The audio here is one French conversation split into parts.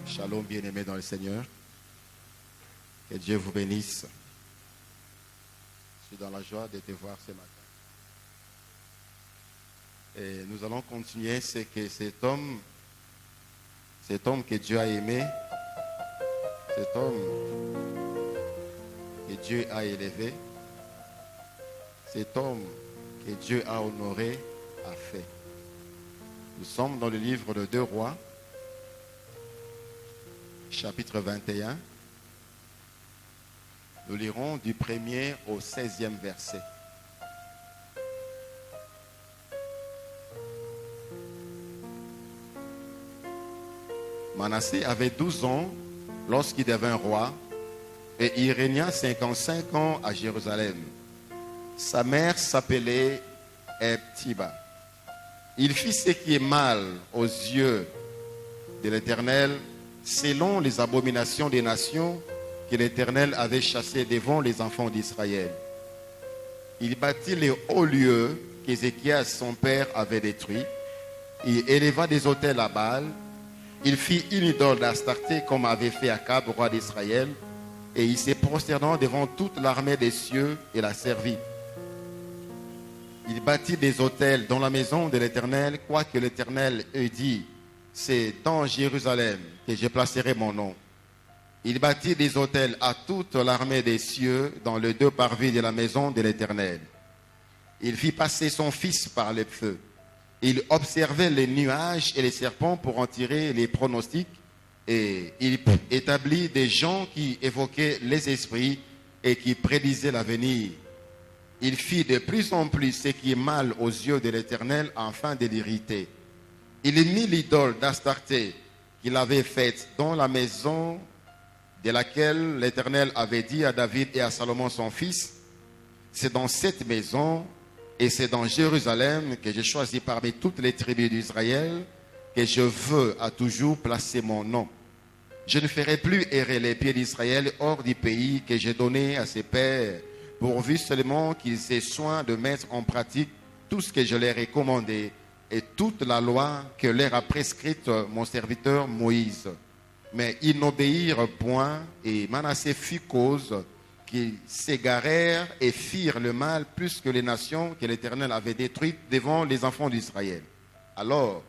Shalom, bien-aimés dans le Seigneur. Que Dieu vous bénisse. Je suis dans la joie de te voir ce matin. Et nous allons continuer ce que cet homme que Dieu a aimé, cet homme que Dieu a élevé, cet homme que Dieu a honoré, a fait. Nous sommes dans le livre de 2 Rois, chapitre 21. Nous lirons du 1er au 16e verset. Manassé avait 12 ans lorsqu'il devint roi et il régna 55 ans à Jérusalem. Sa mère s'appelait Heptiba. Il fit ce qui est mal aux yeux de l'Éternel, selon les abominations des nations que l'Éternel avait chassées devant les enfants d'Israël. Il bâtit les hauts lieux qu'Ézéchias, son père, avait détruits. Il éleva des autels à Baal. Il fit une idole d'Astarté comme avait fait Akab, roi d'Israël, et il s'est prosternant devant toute l'armée des cieux et la servit. Il bâtit des autels dans la maison de l'Éternel, quoique l'Éternel ait dit, c'est dans Jérusalem que je placerai mon nom. Il bâtit des autels à toute l'armée des cieux dans les 2 parvis de la maison de l'Éternel. Il fit passer son fils par le feu. Il observait les nuages et les serpents pour en tirer les pronostics. Et il établit des gens qui évoquaient les esprits et qui prédisaient l'avenir. Il fit de plus en plus ce qui est mal aux yeux de l'Éternel afin de l'irriter. Il mit l'idole d'Astarté qu'il avait faite dans la maison de laquelle l'Éternel avait dit à David et à Salomon son fils, c'est dans cette maison et c'est dans Jérusalem que j'ai choisi parmi toutes les tribus d'Israël que je veux à toujours placer mon nom. Je ne ferai plus errer les pieds d'Israël hors du pays que j'ai donné à ses pères, pourvu seulement qu'ils aient soin de mettre en pratique tout ce que je leur ai commandé et toute la loi que leur a prescrite mon serviteur Moïse. Mais ils n'obéirent point, et Manassé fit cause qu'ils s'égarèrent et firent le mal plus que les nations que l'Éternel avait détruites devant les enfants d'Israël. Alors,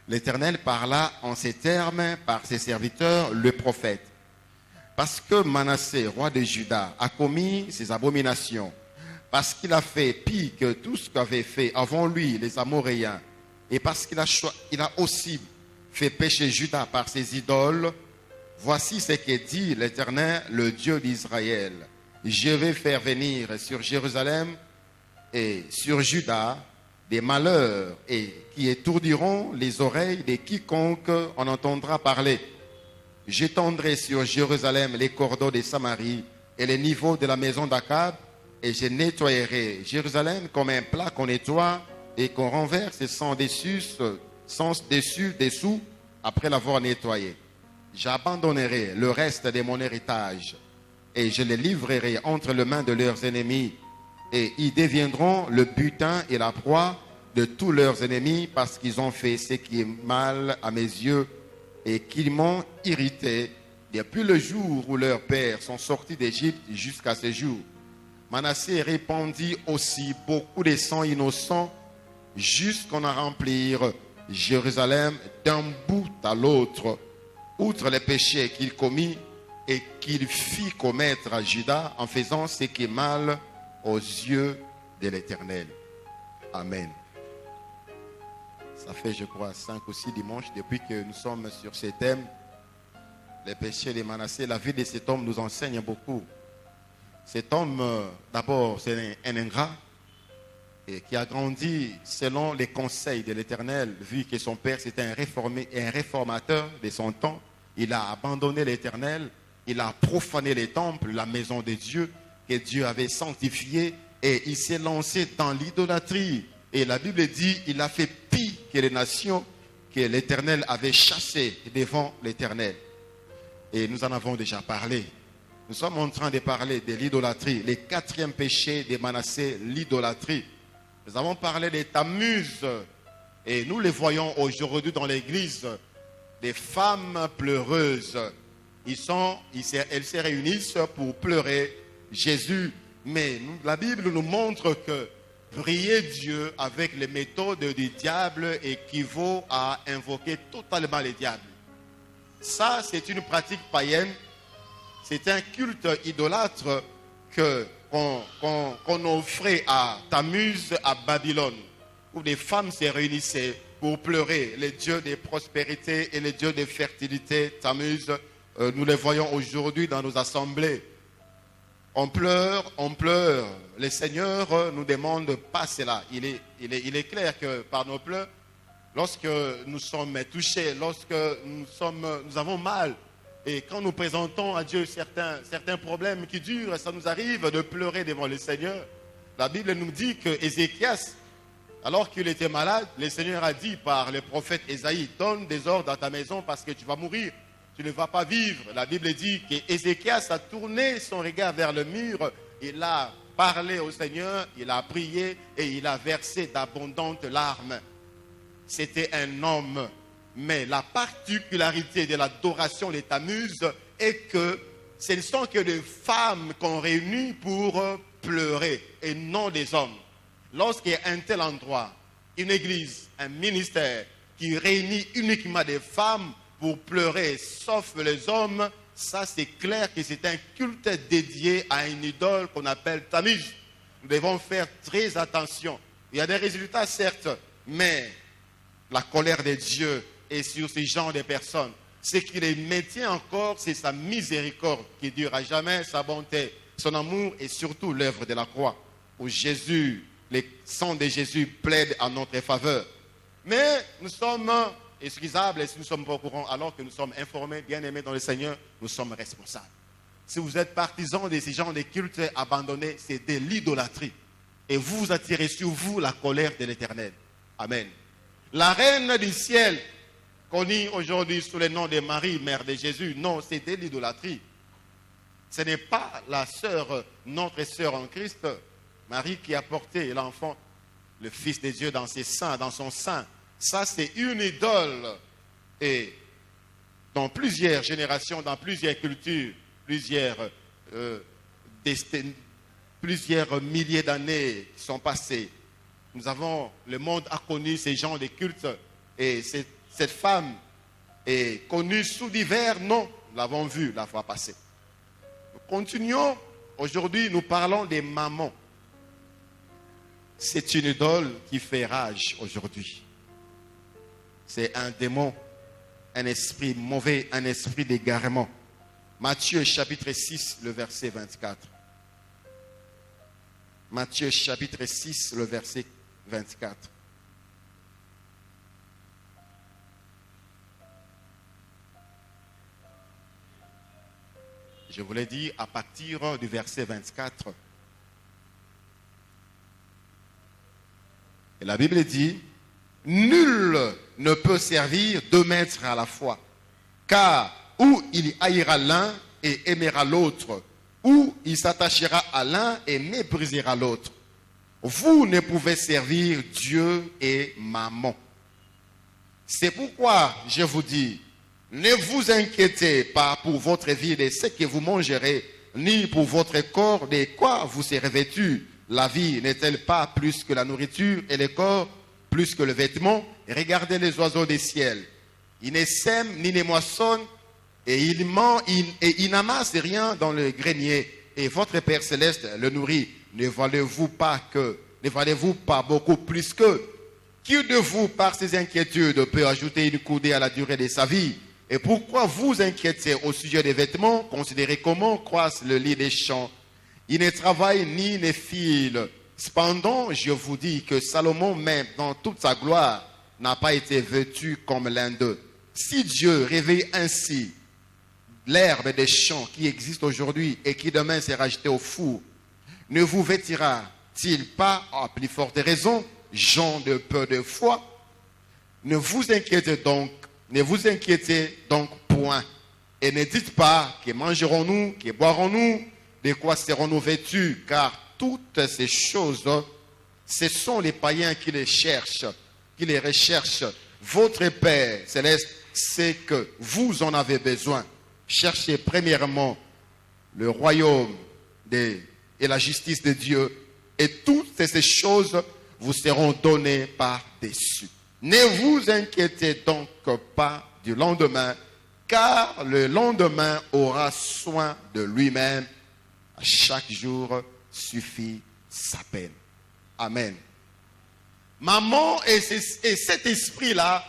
l'Éternel parla en ces termes par ses serviteurs, le prophète. Parce que Manassé, roi de Juda, a commis ses abominations, parce qu'il a fait pire que tout ce qu'avaient fait avant lui les Amoréens, et parce qu'il a aussi fait pécher Juda par ses idoles, voici ce que dit l'Éternel, le Dieu d'Israël. Je vais faire venir sur Jérusalem et sur Juda des malheurs et qui étourdiront les oreilles de quiconque en entendra parler. J'étendrai sur Jérusalem les cordeaux de Samarie et les niveaux de la maison d'Akab, et je nettoyerai Jérusalem comme un plat qu'on nettoie et qu'on renverse sans dessous, après l'avoir nettoyé. J'abandonnerai le reste de mon héritage et je les livrerai entre les mains de leurs ennemis, et ils deviendront le butin et la proie de tous leurs ennemis parce qu'ils ont fait ce qui est mal à mes yeux et qu'ils m'ont irrité depuis le jour où leurs pères sont sortis d'Égypte jusqu'à ce jour. Manassé répandit aussi beaucoup de sang innocent jusqu'on a rempli Jérusalem d'un bout à l'autre, outre les péchés qu'il commit et qu'il fit commettre à Juda en faisant ce qui est mal aux yeux de l'Éternel. Amen. Ça fait, je crois, 5 ou 6 dimanches depuis que nous sommes sur ce thème, les péchés de Manassé. La vie de cet homme nous enseigne beaucoup. Cet homme, d'abord, c'est un ingrat et qui a grandi selon les conseils de l'Éternel, vu que son père c'était un réformateur de son temps. Il a abandonné l'Éternel, il a profané les temples, la maison de Dieu que Dieu avait sanctifiée, et il s'est lancé dans l'idolâtrie. Et la Bible dit il a fait pire que les nations que l'Éternel avait chassées devant l'Éternel. Et nous en avons déjà parlé. Nous sommes en train de parler de l'idolâtrie, le 4e péché de Manassé, l'idolâtrie. Nous avons parlé des Tammuz et nous les voyons aujourd'hui dans l'église des femmes pleureuses. Elles se réunissent pour pleurer Jésus. Mais la Bible nous montre que prier Dieu avec les méthodes du diable équivaut à invoquer totalement le diable. Ça, c'est une pratique païenne. C'est un culte idolâtre qu'on offrait à Tammuz à Babylone, où des femmes se réunissaient pour pleurer les dieux de prospérité et les dieux de fertilité. Tammuz, nous les voyons aujourd'hui dans nos assemblées. On pleure. Le Seigneur nous demande pas cela. Il est clair que par nos pleurs, lorsque nous sommes touchés, lorsque nous avons mal, et quand nous présentons à Dieu certains problèmes qui durent, ça nous arrive de pleurer devant le Seigneur. La Bible nous dit que Ézéchias, alors qu'il était malade, le Seigneur a dit par le prophète Ésaïe, donne des ordres à ta maison parce que tu vas mourir. Tu ne vas pas vivre. La Bible dit qu'Ézéchias a tourné son regard vers le mur. Il a parlé au Seigneur, il a prié et il a versé d'abondantes larmes. C'était un homme. Mais la particularité de l'adoration des Tammuz est que ce ne sont que des femmes qu'on réunit pour pleurer et non des hommes. Lorsqu'il y a un tel endroit, une église, un ministère qui réunit uniquement des femmes pour pleurer, sauf les hommes, ça c'est clair que c'est un culte dédié à une idole qu'on appelle Tammuz. Nous devons faire très attention. Il y a des résultats certes, mais la colère de Dieu est sur ce genre de personnes. Ce qui les maintient encore, c'est sa miséricorde qui dure à jamais, sa bonté, son amour et surtout l'œuvre de la croix, où Jésus, le sang de Jésus plaide en notre faveur. Mais nous sommes excusables et si nous ne sommes pas au courant, alors que nous sommes informés, bien-aimés dans le Seigneur, nous sommes responsables. Si vous êtes partisans de ces genres de cultes abandonnés, c'est de l'idolâtrie. Et vous attirez sur vous la colère de l'Éternel. Amen. La reine du ciel, connue aujourd'hui sous le nom de Marie, mère de Jésus, non, c'est de l'idolâtrie. Ce n'est pas la sœur, notre sœur en Christ, Marie qui a porté l'enfant, le Fils de Dieu dans ses seins, dans son sein. Ça, c'est une idole. Et dans plusieurs générations, dans plusieurs cultures, plusieurs milliers d'années qui sont passées, le monde a connu ces genres de cultes. Et cette femme est connue sous divers noms. Nous l'avons vu la fois passée. Nous continuons. Aujourd'hui, nous parlons des mamans. C'est une idole qui fait rage aujourd'hui. C'est un démon, un esprit mauvais, un esprit d'égarement. Matthieu chapitre 6, le verset 24. Matthieu chapitre 6, le verset 24. Je vous l'ai dit à partir du verset 24. Et la Bible dit, nul ne peut servir deux maîtres à la fois, car ou il haïra l'un et aimera l'autre, ou il s'attachera à l'un et méprisera l'autre. Vous ne pouvez servir Dieu et Mammon. C'est pourquoi je vous dis, ne vous inquiétez pas pour votre vie de ce que vous mangerez, ni pour votre corps de quoi vous serez vêtu. La vie n'est-elle pas plus que la nourriture et le corps plus que le vêtement? Regardez les oiseaux des ciels. Ils ne sèment ni ne moissonnent et ils n'amassent rien dans le grenier. Et votre Père Céleste le nourrit. Ne valez-vous pas beaucoup plus qu'eux? Qui de vous, par ses inquiétudes, peut ajouter une coudée à la durée de sa vie? Et pourquoi vous inquiétez au sujet des vêtements? Considérez comment croissent le lit des champs. Il ne travaille ni ne file. Cependant, je vous dis que Salomon, même dans toute sa gloire, n'a pas été vêtu comme l'un d'eux. Si Dieu réveille ainsi l'herbe des champs qui existe aujourd'hui et qui demain sera jetée au four, ne vous vêtira-t-il pas à plus forte raison, gens de peu de foi? Ne vous inquiétez donc point. Et ne dites pas que mangerons-nous, que boirons-nous, de quoi serons-nous vêtus, car toutes ces choses, ce sont les païens qui les cherchent, qui les recherchent. Votre Père Céleste c'est que vous en avez besoin. Cherchez premièrement le royaume et la justice de Dieu, et toutes ces choses vous seront données par-dessus. Ne vous inquiétez donc pas du lendemain, car le lendemain aura soin de lui-même. À chaque jour suffit sa peine. Amen. Maman et cet esprit-là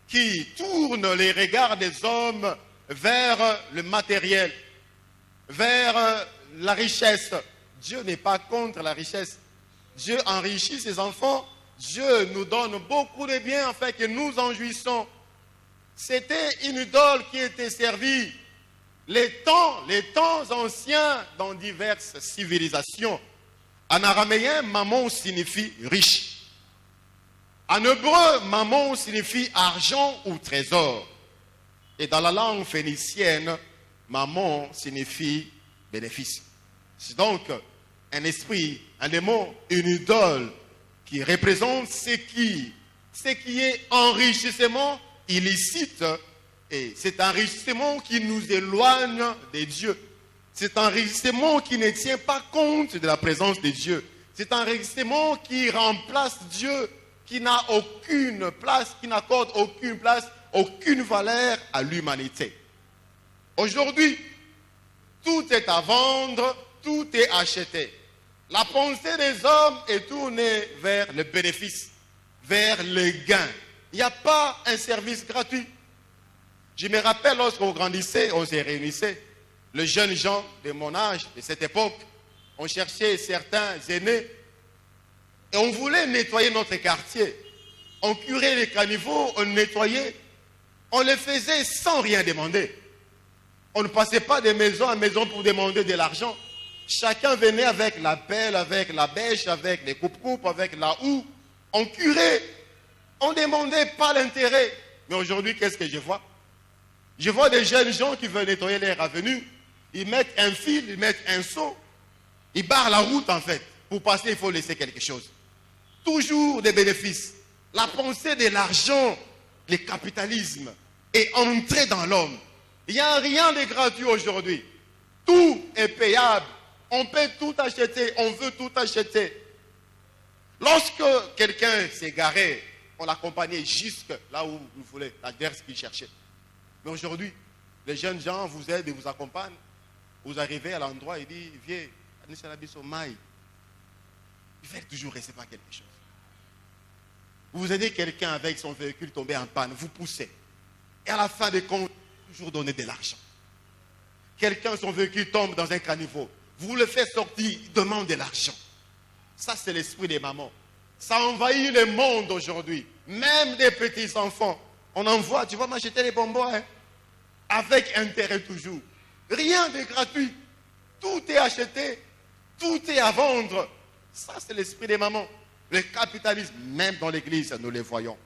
qui tourne les regards des hommes vers le matériel, vers la richesse. Dieu n'est pas contre la richesse. Dieu enrichit ses enfants. Dieu nous donne beaucoup de biens afin que nous en jouissons. C'était une idole qui était servie les temps anciens dans diverses civilisations. En araméen, mammon signifie riche. En hébreu, mammon signifie argent ou trésor. Et dans la langue phénicienne, mammon signifie bénéfice. C'est donc un esprit, un démon, une idole qui représente ce qui est enrichissement illicite, et c'est un enrichissement qui nous éloigne de Dieu. C'est un enrichissement qui ne tient pas compte de la présence de Dieu. C'est un enrichissement qui remplace Dieu, qui n'a aucune place, qui n'accorde aucune place, aucune valeur à l'humanité. Aujourd'hui, tout est à vendre, tout est acheté. La pensée des hommes est tournée vers le bénéfice, vers le gain. Il n'y a pas un service gratuit. Je me rappelle lorsqu'on grandissait, on se réunissait. Les jeunes gens de mon âge, de cette époque, on cherchait certains aînés et on voulait nettoyer notre quartier. On curait les caniveaux, on nettoyait. On le faisait sans rien demander. On ne passait pas de maison à maison pour demander de l'argent. Chacun venait avec la pelle, avec la bêche, avec les coupes-coupes, avec la houe. On curait. On ne demandait pas l'intérêt. Mais aujourd'hui, qu'est-ce que je vois? Je vois des jeunes gens qui veulent nettoyer les avenues. Ils mettent un fil, ils mettent un seau. Ils barrent la route en fait. Pour passer, il faut laisser quelque chose. Toujours des bénéfices. La pensée de l'argent, le capitalisme est entré dans l'homme. Il n'y a rien de gratuit aujourd'hui. Tout est payable. On peut tout acheter, on veut tout acheter. Lorsque quelqu'un s'est garé, on l'accompagnait jusque là où vous voulez, l'adresse qu'il cherchait. Mais aujourd'hui, les jeunes gens vous aident et vous accompagnent. Vous arrivez à l'endroit et disent, viens, il fait toujours recevoir quelque chose. Vous aidez quelqu'un avec son véhicule tombé en panne, vous poussez. Et à la fin des comptes, toujours donner de l'argent. Quelqu'un, son véhicule tombe dans un caniveau. Vous le faites sortir, il demande de l'argent. Ça, c'est l'esprit des mamans. Ça envahit le monde aujourd'hui. Même des petits enfants. On envoie, tu vas m'acheter les bonbons, hein? Avec intérêt toujours. Rien de gratuit. Tout est acheté. Tout est à vendre. Ça, c'est l'esprit des mamans. Le capitalisme, même dans l'église, nous le voyons.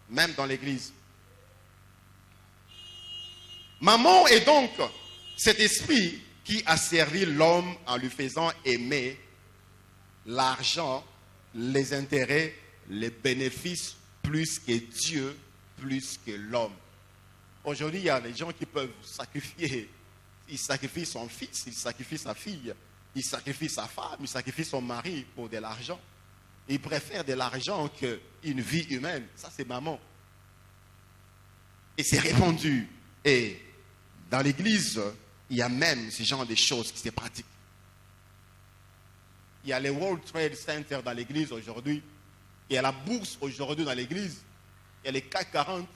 Même dans l'église. Maman est donc cet esprit qui a servi l'homme en lui faisant aimer l'argent, les intérêts, les bénéfices, plus que Dieu, plus que l'homme. Aujourd'hui, il y a des gens qui peuvent sacrifier. Ils sacrifient son fils, ils sacrifient sa fille, ils sacrifient sa femme, ils sacrifient son mari pour de l'argent. Ils préfèrent de l'argent qu'une vie humaine. Ça, c'est maman. Et c'est répandu. Et dans l'église, il y a même ce genre de choses qui se pratiquent. Il y a les World Trade Center dans l'église aujourd'hui. Il y a la bourse aujourd'hui dans l'église. Il y a les CAC 40.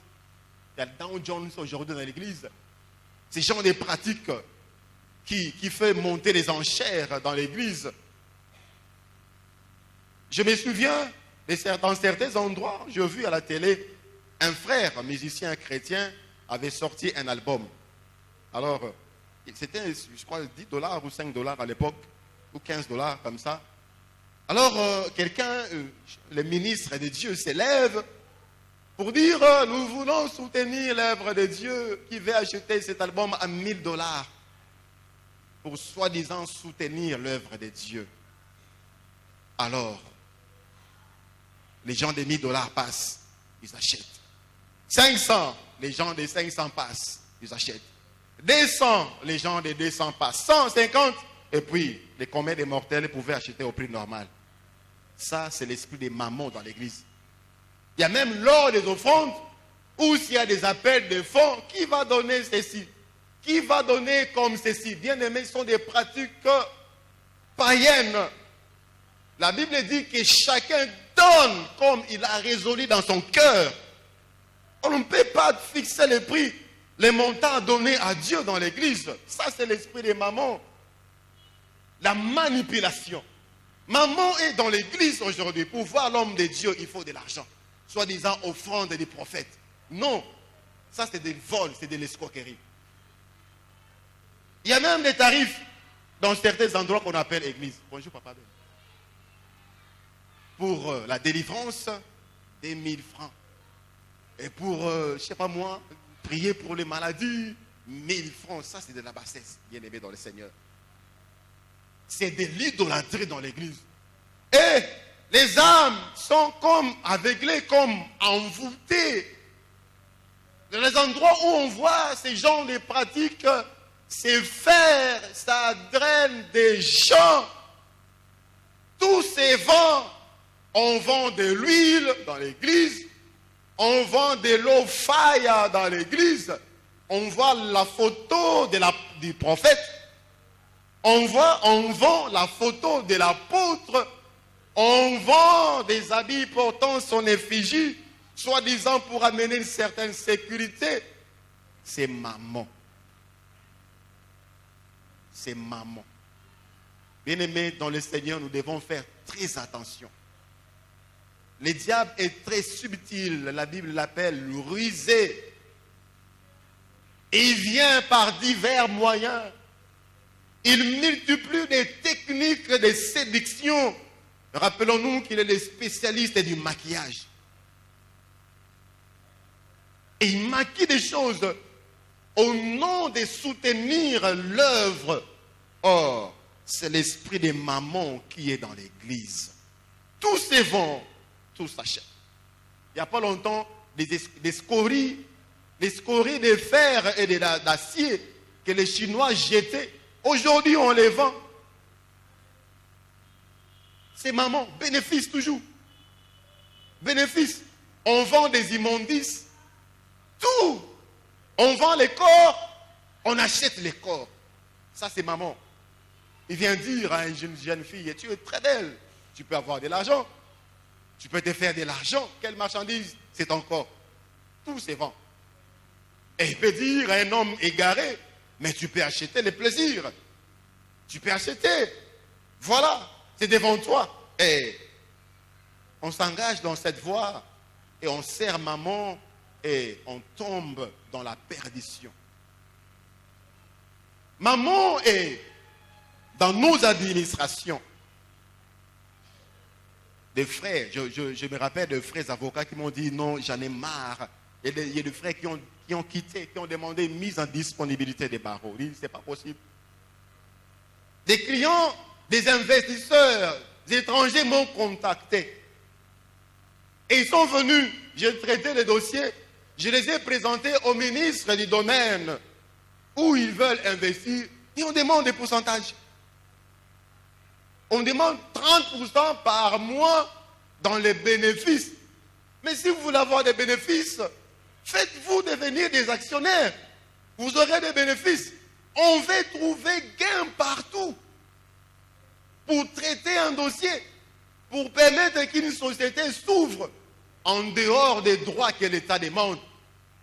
Il y a le Dow Jones aujourd'hui dans l'église. Ce genre de pratiques qui fait monter les enchères dans l'église. Je me souviens, dans certains endroits, j'ai vu à la télé, un frère, un musicien chrétien, avait sorti un album. Alors, c'était, je crois, $10 ou $5 à l'époque, ou $15 comme ça. Alors, quelqu'un, le ministre de Dieu s'élève pour dire, nous voulons soutenir l'œuvre de Dieu qui veut acheter cet album à $1000 pour soi-disant soutenir l'œuvre de Dieu. Alors, les gens de $1000 passent, ils achètent. 500, les gens des 500 passent, ils achètent. 200, les gens des 200 passent. 150, et puis les communs des mortels pouvaient acheter au prix normal. Ça, c'est l'esprit des mammons dans l'église. Il y a même lors des offrandes, où s'il y a des appels de fonds, qui va donner ceci? Qui va donner comme ceci? Bien aimés, ce sont des pratiques païennes. La Bible dit que chacun donne comme il a résolu dans son cœur. On ne peut pas fixer le prix, les montants donnés à Dieu dans l'église. Ça, c'est l'esprit des mammons. La manipulation. Maman est dans l'église aujourd'hui. Pour voir l'homme de Dieu, il faut de l'argent. Soi-disant offrande des prophètes. Non. Ça, c'est des vols, c'est de l'escroquerie. Il y a même des tarifs dans certains endroits qu'on appelle église. Bonjour, papa. Pour la délivrance, des 1000 francs. Et pour, je ne sais pas moi, prier pour les maladies, 1000 francs. Ça, c'est de la bassesse, bien aimé dans le Seigneur. C'est de l'idolâtrie dans l'église. Et les âmes sont comme aveuglées, comme envoûtées. Dans les endroits où on voit ces genres de pratiques, c'est faire, ça draine des gens. Tous ces vents, on vend de l'huile dans l'église, on vend de l'eau faille dans l'église, on voit la photo du prophète, on vend la photo de l'apôtre, on vend des habits portant son effigie, soi-disant pour amener une certaine sécurité. C'est maman. C'est maman. Bien-aimés dans le Seigneur, nous devons faire très attention. Le diable est très subtil. La Bible l'appelle rusé. Et il vient par divers moyens. Il multiplie des techniques de séduction. Rappelons-nous qu'il est le spécialiste du maquillage. Et il maquille des choses au nom de soutenir l'œuvre. Or, c'est l'esprit des mamans qui est dans l'église. Tous ces vents, tous s'achètent. Il n'y a pas longtemps, des scories de fer et d'acier que les Chinois jetaient. Aujourd'hui, on les vend. C'est maman, bénéfice toujours. Bénéfice. On vend des immondices. Tout. On vend les corps, on achète les corps. Ça, c'est maman. Il vient dire à une jeune fille, tu es très belle, tu peux avoir de l'argent, tu peux te faire de l'argent. Quelle marchandise? C'est ton corps. Tout se vend. Et il peut dire à un homme égaré, mais tu peux acheter le plaisir. Tu peux acheter. Voilà, c'est devant toi. Et on s'engage dans cette voie et on sert maman et on tombe dans la perdition. Maman est dans nos administrations. Des frères, je me rappelle de frères avocats qui m'ont dit non, j'en ai marre. Il y a des frères qui ont quitté, qui ont demandé une mise en disponibilité des barreaux. Ils disent c'est pas possible. Des clients, des investisseurs, des étrangers m'ont contacté. Et ils sont venus, j'ai traité les dossiers, je les ai présentés au ministre du domaine où ils veulent investir et on demande des pourcentages. On demande 30% par mois dans les bénéfices. Mais si vous voulez avoir des bénéfices, faites-vous devenir des actionnaires. Vous aurez des bénéfices. On va trouver gain partout pour traiter un dossier, pour permettre qu'une société s'ouvre en dehors des droits que l'État demande.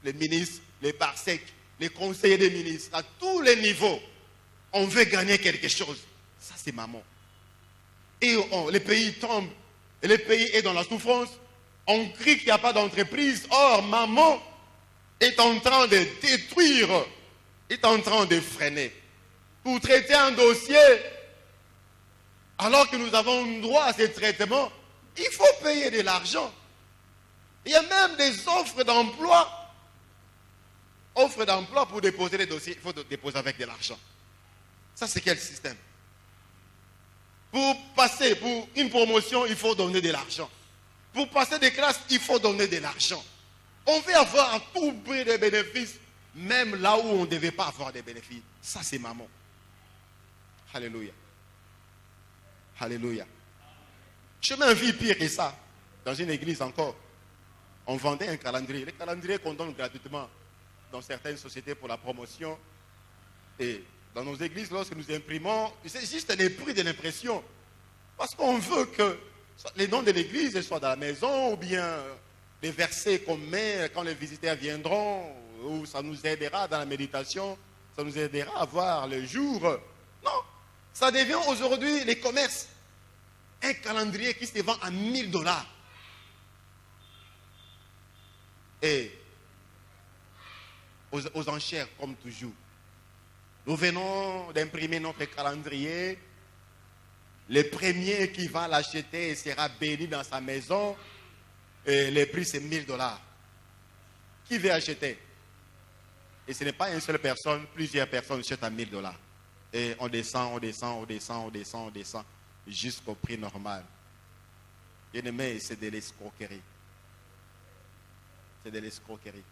Les ministres, les parsecs, les conseillers des ministres, à tous les niveaux, on veut gagner quelque chose. Ça, c'est maman. Et le pays tombe, et le pays est dans la souffrance. On crie qu'il n'y a pas d'entreprise. Or, maman est en train de détruire, est en train de freiner. Pour traiter un dossier, alors que nous avons droit à ces traitements, il faut payer de l'argent. Il y a même des offres d'emploi. Offres d'emploi pour déposer les dossiers, il faut déposer avec de l'argent. Ça, c'est quel système? Pour passer pour une promotion, il faut donner de l'argent. Pour passer des classes, il faut donner de l'argent. On veut avoir un tout prix de bénéfices, même là où on ne devait pas avoir des bénéfices. Ça, c'est maman. Alléluia. Alléluia. Je mets un vie pire que ça. Dans une église encore, on vendait un calendrier. Les calendriers qu'on donne gratuitement dans certaines sociétés pour la promotion. Et dans nos églises, lorsque nous imprimons, c'est juste les prix de l'impression. Parce qu'on veut que les noms de l'église soient dans la maison ou bien les versets qu'on met quand les visiteurs viendront, ou ça nous aidera dans la méditation, ça nous aidera à voir le jour. Non, ça devient aujourd'hui les commerces. Un calendrier qui se vend à $1000. Et aux enchères, comme toujours. Nous venons d'imprimer notre calendrier. Le premier qui va l'acheter sera béni dans sa maison. Et le prix, c'est $1000. Qui veut acheter? Et ce n'est pas une seule personne, plusieurs personnes achètent à $1000. Et on descend, jusqu'au prix normal. Bien aimé, c'est de l'escroquerie. C'est de l'escroquerie.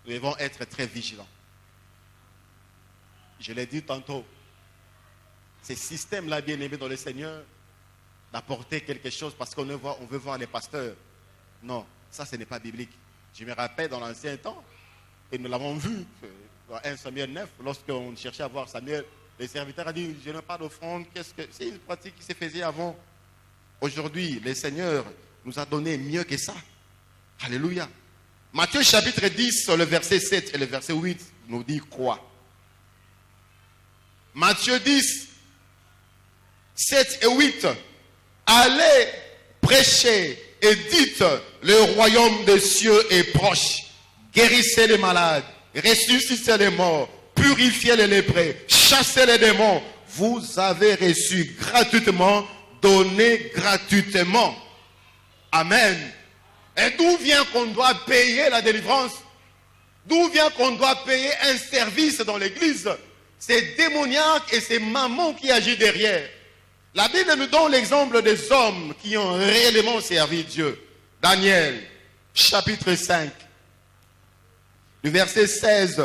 Nous devons être très vigilants. Je l'ai dit tantôt, ces systèmes-là, bien aimés dans le Seigneur, d'apporter quelque chose parce qu'on veut voir les pasteurs. Non, ça, ce n'est pas biblique. Je me rappelle dans l'ancien temps, et nous l'avons vu dans 1 Samuel 9, lorsqu'on cherchait à voir Samuel, le serviteur a dit, je n'ai pas d'offrande. C'est une pratique qui se faisait avant. Aujourd'hui, le Seigneur nous a donné mieux que ça. Alléluia. Matthieu chapitre 10, le verset 7 et le verset 8 nous dit quoi? Matthieu 10, 7 et 8. Allez prêcher et dites, le royaume des cieux est proche. Guérissez les malades, ressuscitez les morts, purifiez les lépreux, chassez les démons. Vous avez reçu gratuitement, donnez gratuitement. Amen. Et d'où vient qu'on doit payer la délivrance? D'où vient qu'on doit payer un service dans l'église? C'est démoniaque et c'est maman qui agit derrière. La Bible nous donne l'exemple des hommes qui ont réellement servi Dieu. Daniel, chapitre 5, le verset 16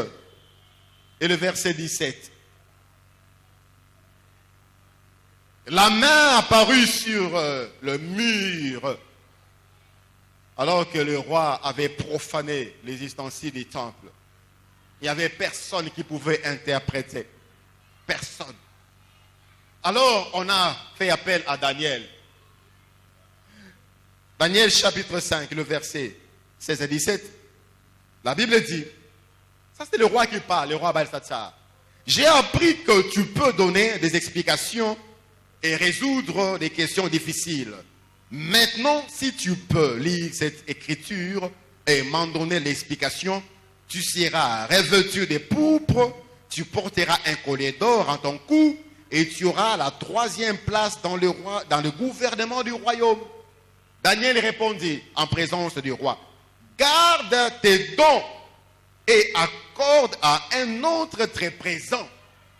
et le verset 17. La main apparut sur le mur alors que le roi avait profané les ustensiles du temple. Il n'y avait personne qui pouvait interpréter. Personne. Alors, on a fait appel à Daniel. Daniel chapitre 5, le verset 16 et 17. La Bible dit, ça c'est le roi qui parle, le roi Belshazzar. J'ai appris que tu peux donner des explications et résoudre des questions difficiles. Maintenant, si tu peux lire cette écriture et m'en donner l'explication, tu seras revêtu de pourpre, tu porteras un collier d'or en ton cou et tu auras la 3e place dans le gouvernement du royaume. Daniel répondit en présence du roi, garde tes dons et accorde à un autre très présent.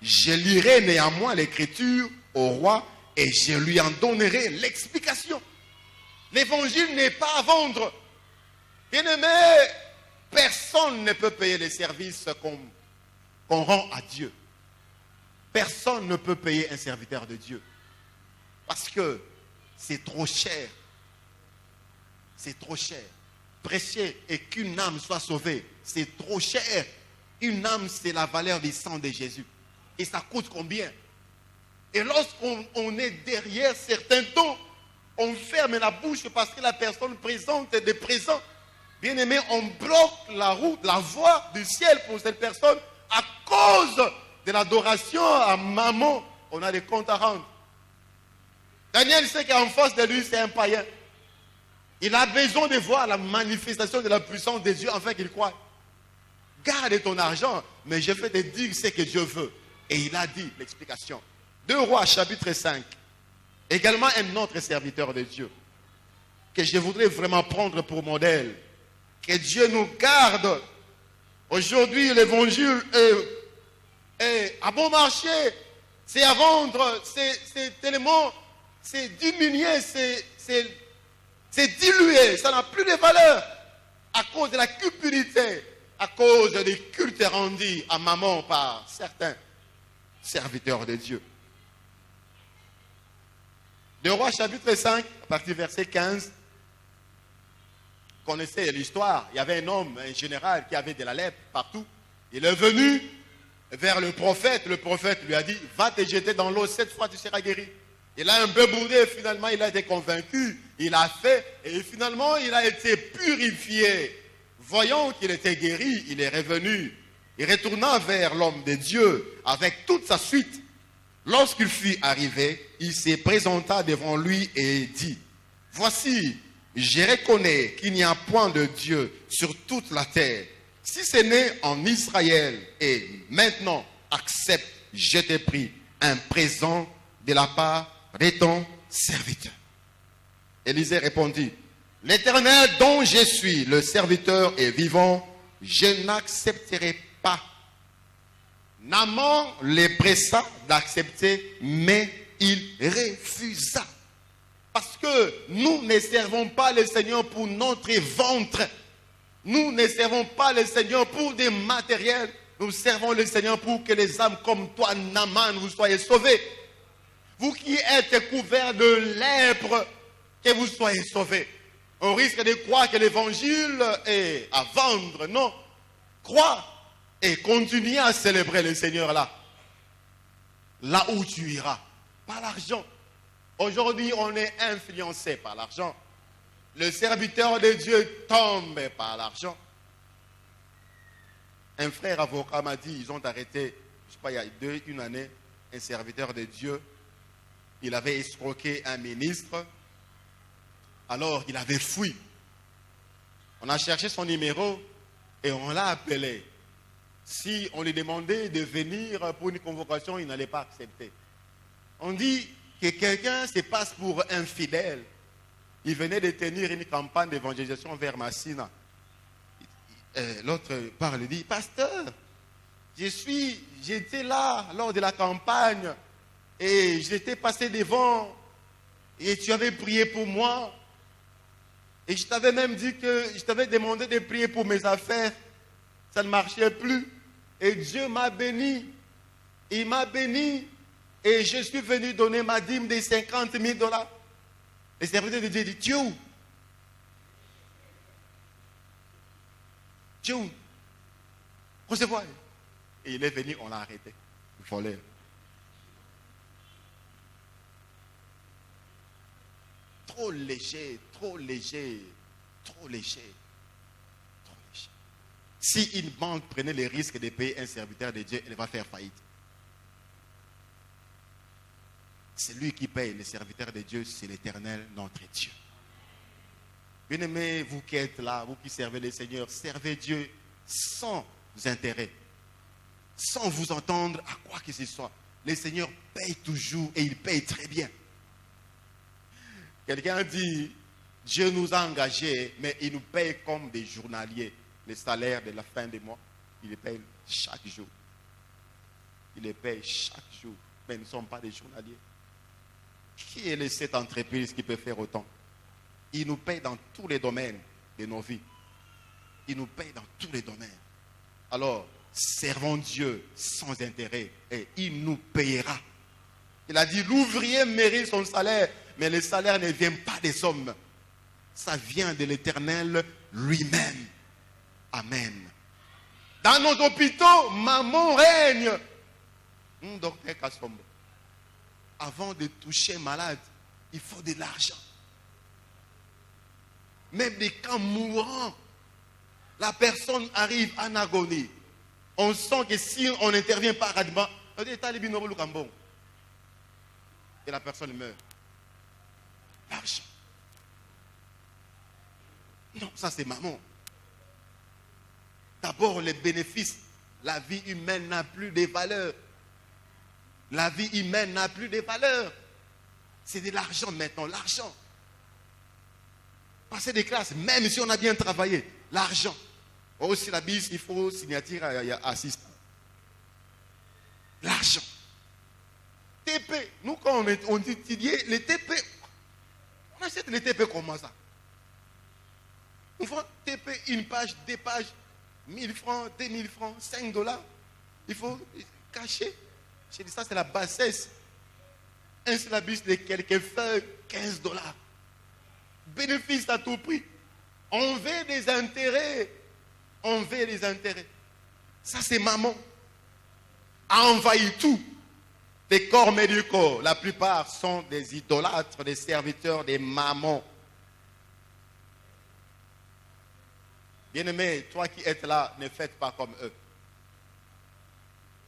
Je lirai néanmoins l'écriture au roi et je lui en donnerai l'explication. L'évangile n'est pas à vendre. Bien-aimé, personne ne peut payer les services qu'on rend à Dieu. Personne ne peut payer un serviteur de Dieu. Parce que c'est trop cher. C'est trop cher. Prêcher et qu'une âme soit sauvée, c'est trop cher. Une âme, c'est la valeur du sang de Jésus. Et ça coûte combien? Et lorsqu'on est derrière certains dons, on ferme la bouche parce que la personne présente des présents. Bien aimé, on bloque la route, la voie du ciel pour cette personne à cause de l'adoration à maman. On a des comptes à rendre. Daniel sait qu'en face de lui, c'est un païen. Il a besoin de voir la manifestation de la puissance de Dieu afin qu'il croie. Garde ton argent, mais je vais te dire ce que Dieu veut. Et il a dit l'explication. 2 Rois, chapitre 5. Également un autre serviteur de Dieu que je voudrais vraiment prendre pour modèle. Que Dieu nous garde. Aujourd'hui, l'évangile est à bon marché. C'est à vendre. C'est tellement... C'est diminué. C'est dilué. Ça n'a plus de valeur. à cause de la cupidité, à cause des cultes rendus à Mammon par certains serviteurs de Dieu. De Rois chapitre 5, à partir du verset 15, vous connaissez l'histoire. Il y avait un homme, un général qui avait de la lèpre partout. Il est venu vers le prophète lui a dit, va te jeter dans l'eau, 7 fois tu seras guéri. Il a un peu boudé, finalement il a été convaincu, il a fait, et finalement il a été purifié. Voyant qu'il était guéri, il est revenu. Il retourna vers l'homme de Dieu avec toute sa suite. Lorsqu'il fut arrivé, il se présenta devant lui et dit, voici, je reconnais qu'il n'y a point de Dieu sur toute la terre, si ce n'est en Israël. Et maintenant, accepte, je te prie, un présent de la part de ton serviteur. Élisée répondit, l'Éternel dont je suis le serviteur est vivant, je n'accepterai pas. Naaman les pressa d'accepter, mais il refusa. Parce que nous ne servons pas le Seigneur pour notre ventre. Nous ne servons pas le Seigneur pour des matériels. Nous servons le Seigneur pour que les âmes comme toi, Naaman, vous soyez sauvés. Vous qui êtes couverts de lèpre, que vous soyez sauvés. On risque de croire que l'évangile est à vendre. Non. Crois et continue à célébrer le Seigneur là. Là où tu iras. Pas l'argent. Aujourd'hui, on est influencé par l'argent. Le serviteur de Dieu tombe par l'argent. Un frère avocat m'a dit, ils ont arrêté, je ne sais pas, il y a une année, un serviteur de Dieu. Il avait escroqué un ministre. Alors, il avait fui. On a cherché son numéro et on l'a appelé. Si on lui demandait de venir pour une convocation, il n'allait pas accepter. On dit que quelqu'un se passe pour infidèle. Il venait de tenir une campagne d'évangélisation vers Massina. L'autre parle et dit, pasteur, j'étais là lors de la campagne et j'étais passé devant et tu avais prié pour moi. Et je t'avais même dit que je t'avais demandé de prier pour mes affaires. Ça ne marchait plus. Et Dieu m'a béni. Il m'a béni. Et je suis venu donner ma dîme de 50 000 $. Le serviteur de Dieu dit, tu es où? Tu es où? Recevoir. Et il est venu, on l'a arrêté. Il fallait. Trop léger, trop léger, trop léger, trop léger. Si une banque prenait le risque de payer un serviteur de Dieu, elle va faire faillite. C'est lui qui paye, le serviteur de Dieu, c'est l'Éternel, notre Dieu. Bien-aimés, vous qui êtes là, vous qui servez le Seigneur, servez Dieu sans intérêt, sans vous entendre à quoi que ce soit. Le Seigneur paye toujours et il paye très bien. Quelqu'un dit, Dieu nous a engagés, mais il nous paye comme des journaliers. Les salaires de la fin du mois, il les paye chaque jour. Il les paye chaque jour, mais nous ne sommes pas des journaliers. Qui est cette entreprise qui peut faire autant? Il nous paye dans tous les domaines de nos vies. Il nous paye dans tous les domaines. Alors, servons Dieu sans intérêt et il nous payera. Il a dit, l'ouvrier mérite son salaire, mais le salaire ne vient pas des hommes. Ça vient de l'Éternel lui-même. Amen. Dans nos hôpitaux, maman règne. Docteur Kassombo. Avant de toucher malade, il faut de l'argent. Même des cas mourants, la personne arrive en agonie. On sent que si on n'intervient pas rapidement, et la personne meurt. L'argent. Non, ça c'est maman. D'abord les bénéfices. La vie humaine n'a plus de valeur. La vie humaine n'a plus de valeur. C'est de l'argent maintenant, l'argent. Passer des classes, même si on a bien travaillé, l'argent. Aussi la bise, il faut signature à assistant. L'argent. TP, nous quand on étudiait les TP, on achète les TP comment ça? Il faut taper une page, 2 pages, 1000 francs, 2000 francs, $5. Il faut cacher. J'ai dit ça, c'est la bassesse. Un syllabus de quelques feuilles, $15. Bénéfice à tout prix. On veut des intérêts. On veut des intérêts. Ça, c'est maman. A envahi tout. Les corps médicaux, la plupart sont des idolâtres, des serviteurs, des mamans. Bien-aimé, toi qui êtes là, ne faites pas comme eux.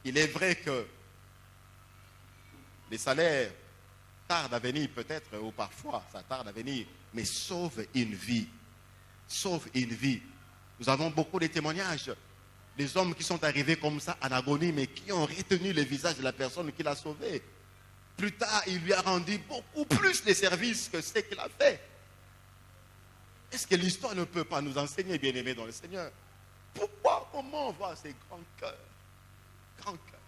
Il est vrai que les salaires tardent à venir peut-être, ou parfois ça tarde à venir, mais sauve une vie. Sauve une vie. Nous avons beaucoup de témoignages des hommes qui sont arrivés comme ça en agonie, mais qui ont retenu le visage de la personne qui l'a sauvé. Plus tard, il lui a rendu beaucoup plus de services que ce qu'il a fait. Est-ce que l'histoire ne peut pas nous enseigner, bien-aimés dans le Seigneur? Pourquoi? Comment on voit ces grands cœurs? Grands cœurs.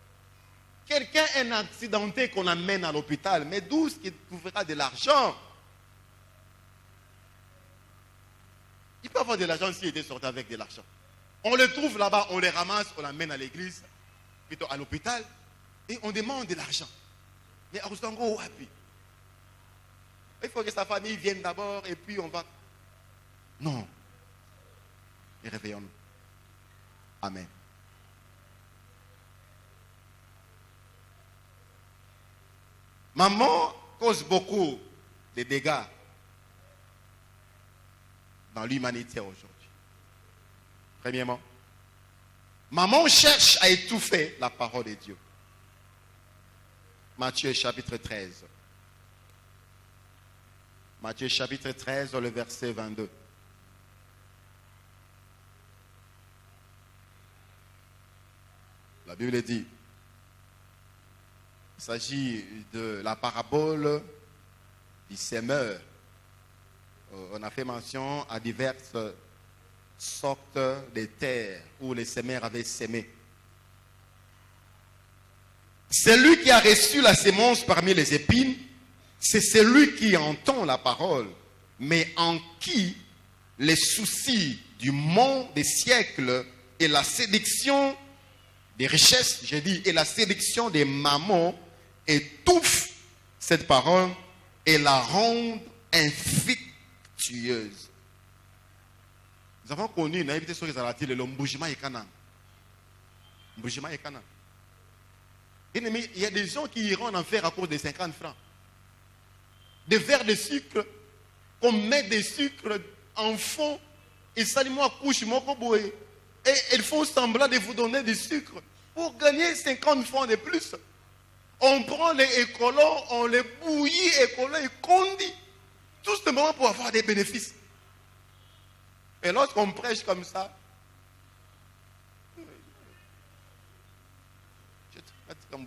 Quelqu'un est accidenté qu'on amène à l'hôpital, mais d'où est-ce qu'il trouvera de l'argent? Il peut avoir de l'argent s'il était sorti avec de l'argent. On le trouve là-bas, on le ramasse, on l'amène à l'église, plutôt à l'hôpital, et on demande de l'argent. Mais à Roussango, wapi? Il faut que sa famille vienne d'abord, et puis on va... Non. Et réveillons-nous. Amen. Maman cause beaucoup de dégâts dans l'humanité aujourd'hui. Premièrement, maman cherche à étouffer la parole de Dieu. Matthieu chapitre 13. Matthieu chapitre 13, le verset 22. La Bible dit, il s'agit de la parabole du semeur. On a fait mention à diverses sortes de terres où les semeurs avaient semé. Celui qui a reçu la sémence parmi les épines, c'est celui qui entend la parole, mais en qui les soucis du monde des siècles et la séduction des richesses, j'ai dit, et la séduction des mammons étouffent cette parole et la rendent infructueuse. Nous avons connu une invité sur les aratis, le Mboujima et Kana. Mboujima et Kana. Il y a des gens qui iront en enfer à cause des 50 francs. Des verres de sucre, qu'on met des sucres en fond, et salement couche mokoboé. Et ils font semblant de vous donner du sucre pour gagner 50 francs de plus. On prend les écolons, on les bouillit, écolons et condit. Tout simplement pour avoir des bénéfices. Et lorsqu'on prêche comme ça, dans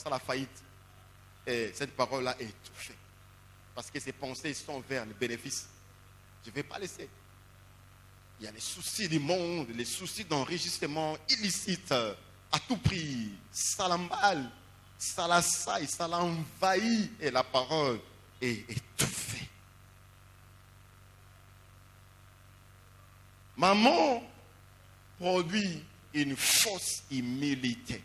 la faillite, et cette parole-là est étouffée. Parce que ses pensées sont vers le bénéfice. Je ne vais pas laisser. Il y a les soucis du monde, les soucis d'enrichissement illicite, à tout prix. Ça l'emballe, ça l'assaille, ça l'envahit, et la parole est étouffée. Maman produit une fausse humilité.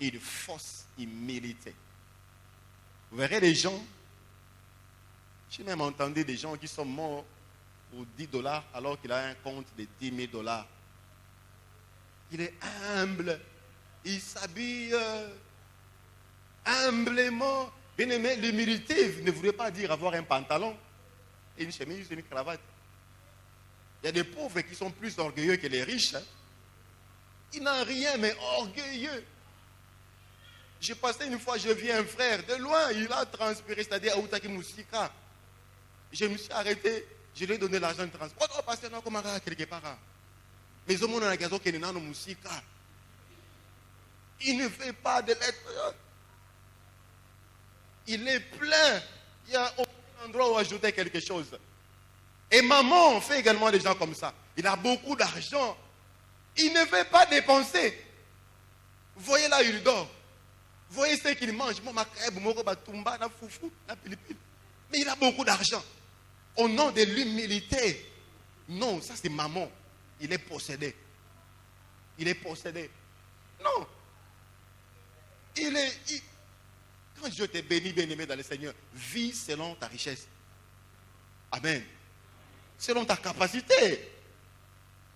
Une fausse humilité. Vous verrez des gens, j'ai même entendu des gens qui sont morts pour $10 alors qu'il a un compte de $10,000. Il est humble, il s'habille humblement. Bien aimé, l'humilité ne voulait pas dire avoir un pantalon et une chemise et une cravate. Il y a des pauvres qui sont plus orgueilleux que les riches. Hein. Ils n'ont rien, mais orgueilleux. J'ai passé une fois, je vis un frère, de loin, il a transpiré, c'est-à-dire à Outaki Moussika. Je me suis arrêté, je lui ai donné l'argent de transport. Oh, parce que non, comment quelque part. Mais au monde, on a gazon qui est dans Moussika. Il ne fait pas de lettres. Il est plein. Il y a aucun endroit où ajouter quelque chose. Et maman fait également des gens comme ça. Il a beaucoup d'argent. Il ne veut pas dépenser. Vous voyez là, il dort. Vous voyez ce qu'il mange. Mais il a beaucoup d'argent. Au nom de l'humilité. Non, ça c'est maman. Il est possédé. Il est possédé. Non. Quand Dieu t'est béni, bien-aimé dans le Seigneur, vis selon ta richesse. Amen. Selon ta capacité.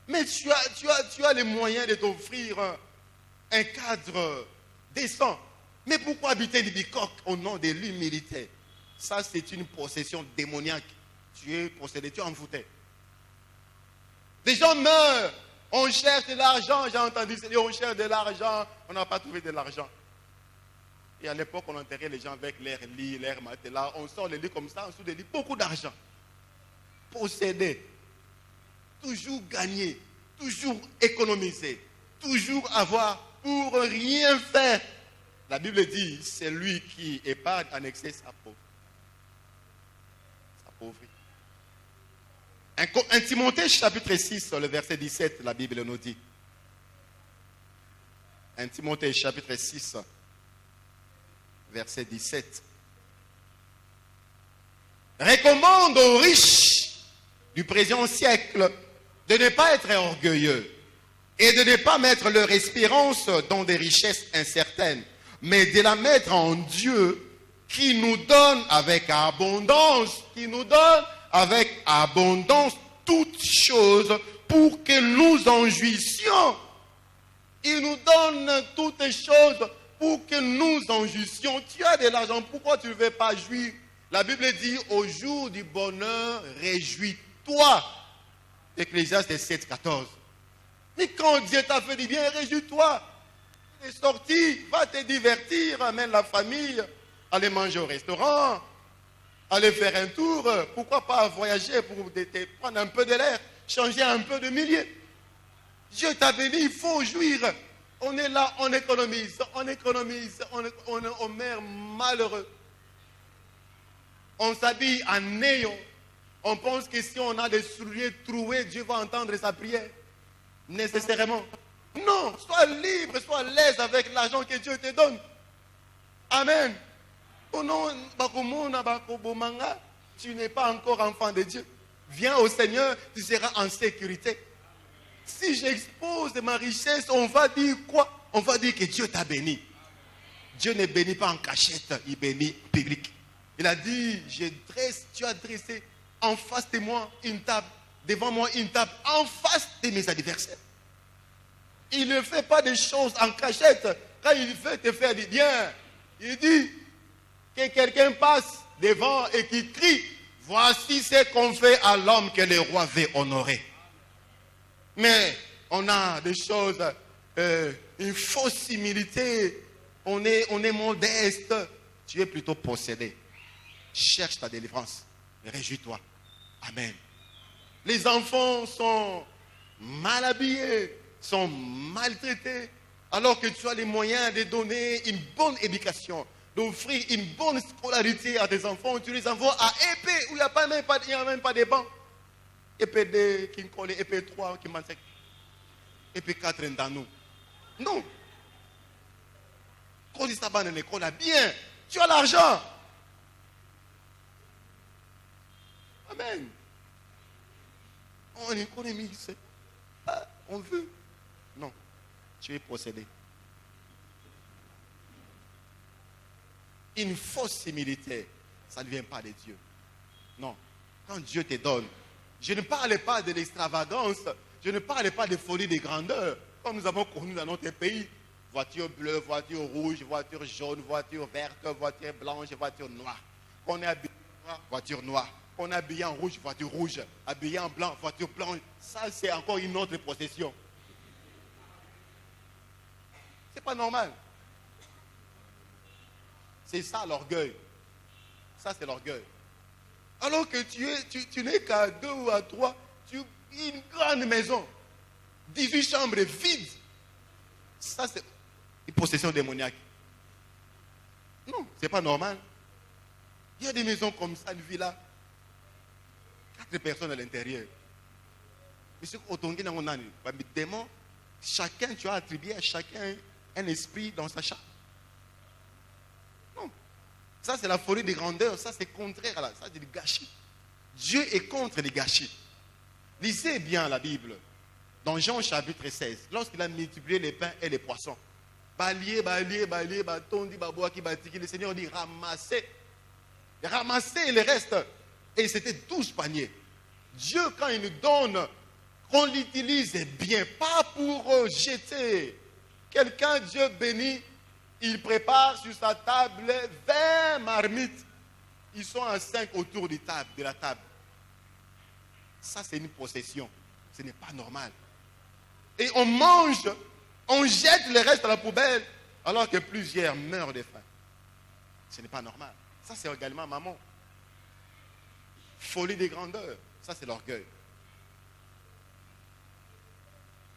Mais tu as les moyens de t'offrir un cadre décent. Mais pourquoi habiter des bicoques au nom de l'humilité? Ça, c'est une possession démoniaque. Tu es possédé, tu es envoûté. Des gens meurent. On cherche de l'argent. J'ai entendu ça dire, on cherche de l'argent. On n'a pas trouvé de l'argent. Et à l'époque, on enterrait les gens avec leurs lits, leurs matelas. On sort les lits comme ça, en dessous des lits, beaucoup d'argent. Posséder. Toujours gagner. Toujours économiser. Toujours avoir pour rien faire. La Bible dit, c'est lui qui épargne en excès sa pauvreté. Sa pauvreté. 1 Timothée chapitre 6, le verset 17, la Bible nous dit. 1 Timothée chapitre 6, verset 17. Recommande aux riches du présent siècle de ne pas être orgueilleux et de ne pas mettre leur espérance dans des richesses incertaines, mais de la mettre en Dieu qui nous donne avec abondance, toutes choses pour que nous en jouissions. Il nous donne toutes choses pour que nous en jouissions. Tu as de l'argent, pourquoi tu ne veux pas jouir? La Bible dit, au jour du bonheur, réjouis-toi. Ecclésiaste 7, 14. Mais quand Dieu t'a fait du bien, réjouis-toi. Tu es sorti, va te divertir, amène la famille, aller manger au restaurant, aller faire un tour. Pourquoi pas voyager pour te prendre un peu de l'air, changer un peu de milieu. Dieu t'a béni, il faut jouir. On est là, on économise, on meurt malheureux. On s'habille en néant. On pense que si on a des souliers troués, Dieu va entendre sa prière. Nécessairement. Non, sois libre, sois à l'aise avec l'argent que Dieu te donne. Amen. Tu n'es pas encore enfant de Dieu. Viens au Seigneur, tu seras en sécurité. Si j'expose ma richesse, on va dire quoi? On va dire que Dieu t'a béni. Dieu ne bénit pas en cachette, il bénit public. Il a dit, tu as dressé en face de moi une table, devant moi une table, en face de mes adversaires. Il ne fait pas des choses en cachette. Quand il veut te faire du bien, il dit que quelqu'un passe devant et qui crie, voici ce qu'on fait à l'homme que le roi veut honorer. Mais on a des choses, une fausse humilité, on est modeste. Tu es plutôt possédé. Cherche ta délivrance. Réjouis-toi. Amen. Les enfants sont mal habillés, sont maltraités, alors que tu as les moyens de donner une bonne éducation, d'offrir une bonne scolarité à tes enfants. Tu les envoies à épée, où il n'y a même pas de bancs. Épée 2 qui colle, épée 3 qui m'enseigne, épée 4 dans nous. Non. Quand il s'abonne à l'école, bien, tu as l'argent. Amen. On économise. On veut. Non. Tu es possédé. Une fausse humilité, ça ne vient pas de Dieu. Non. Quand Dieu te donne, je ne parle pas de l'extravagance, je ne parle pas de folie de grandeur, comme nous avons connu dans notre pays. Voiture bleue, voiture rouge, voiture jaune, voiture verte, voiture blanche, voiture noire. On est habillé en noir, voiture noire. On est habillé en rouge, voiture rouge. Habillé en blanc, voiture blanche. Ça, c'est encore une autre possession. C'est pas normal. C'est ça l'orgueil. Ça, c'est l'orgueil. Alors que tu n'es qu'à 2 ou à 3, tu as une grande maison, 18 chambres vides. Ça, c'est une possession démoniaque. Non, c'est pas normal. Il y a des maisons comme ça, une villa. 4 personnes à l'intérieur. Monsieur Otongi Nangonani, chacun, tu as attribué à chacun un esprit dans sa chambre. Non. Ça, c'est la folie des grandeurs. Ça, c'est contraire à ça, c'est du gâchis. Dieu est contre les gâchis. Lisez bien la Bible. Dans Jean chapitre 16, lorsqu'il a multiplié les pains et les poissons, balier, bâton, dit baboua qui batiki, le Seigneur dit ramassez les restes. Et c'était 12 paniers. Dieu, quand il nous donne, qu'on l'utilise bien, pas pour jeter. Quelqu'un, Dieu bénit, il prépare sur sa table 20 marmites. Ils sont à 5 autour de la table. Ça, c'est une possession. Ce n'est pas normal. Et on mange, on jette les restes à la poubelle, alors que plusieurs meurent de faim. Ce n'est pas normal. Ça, c'est également maman. Folie des grandeurs. Ça, c'est l'orgueil.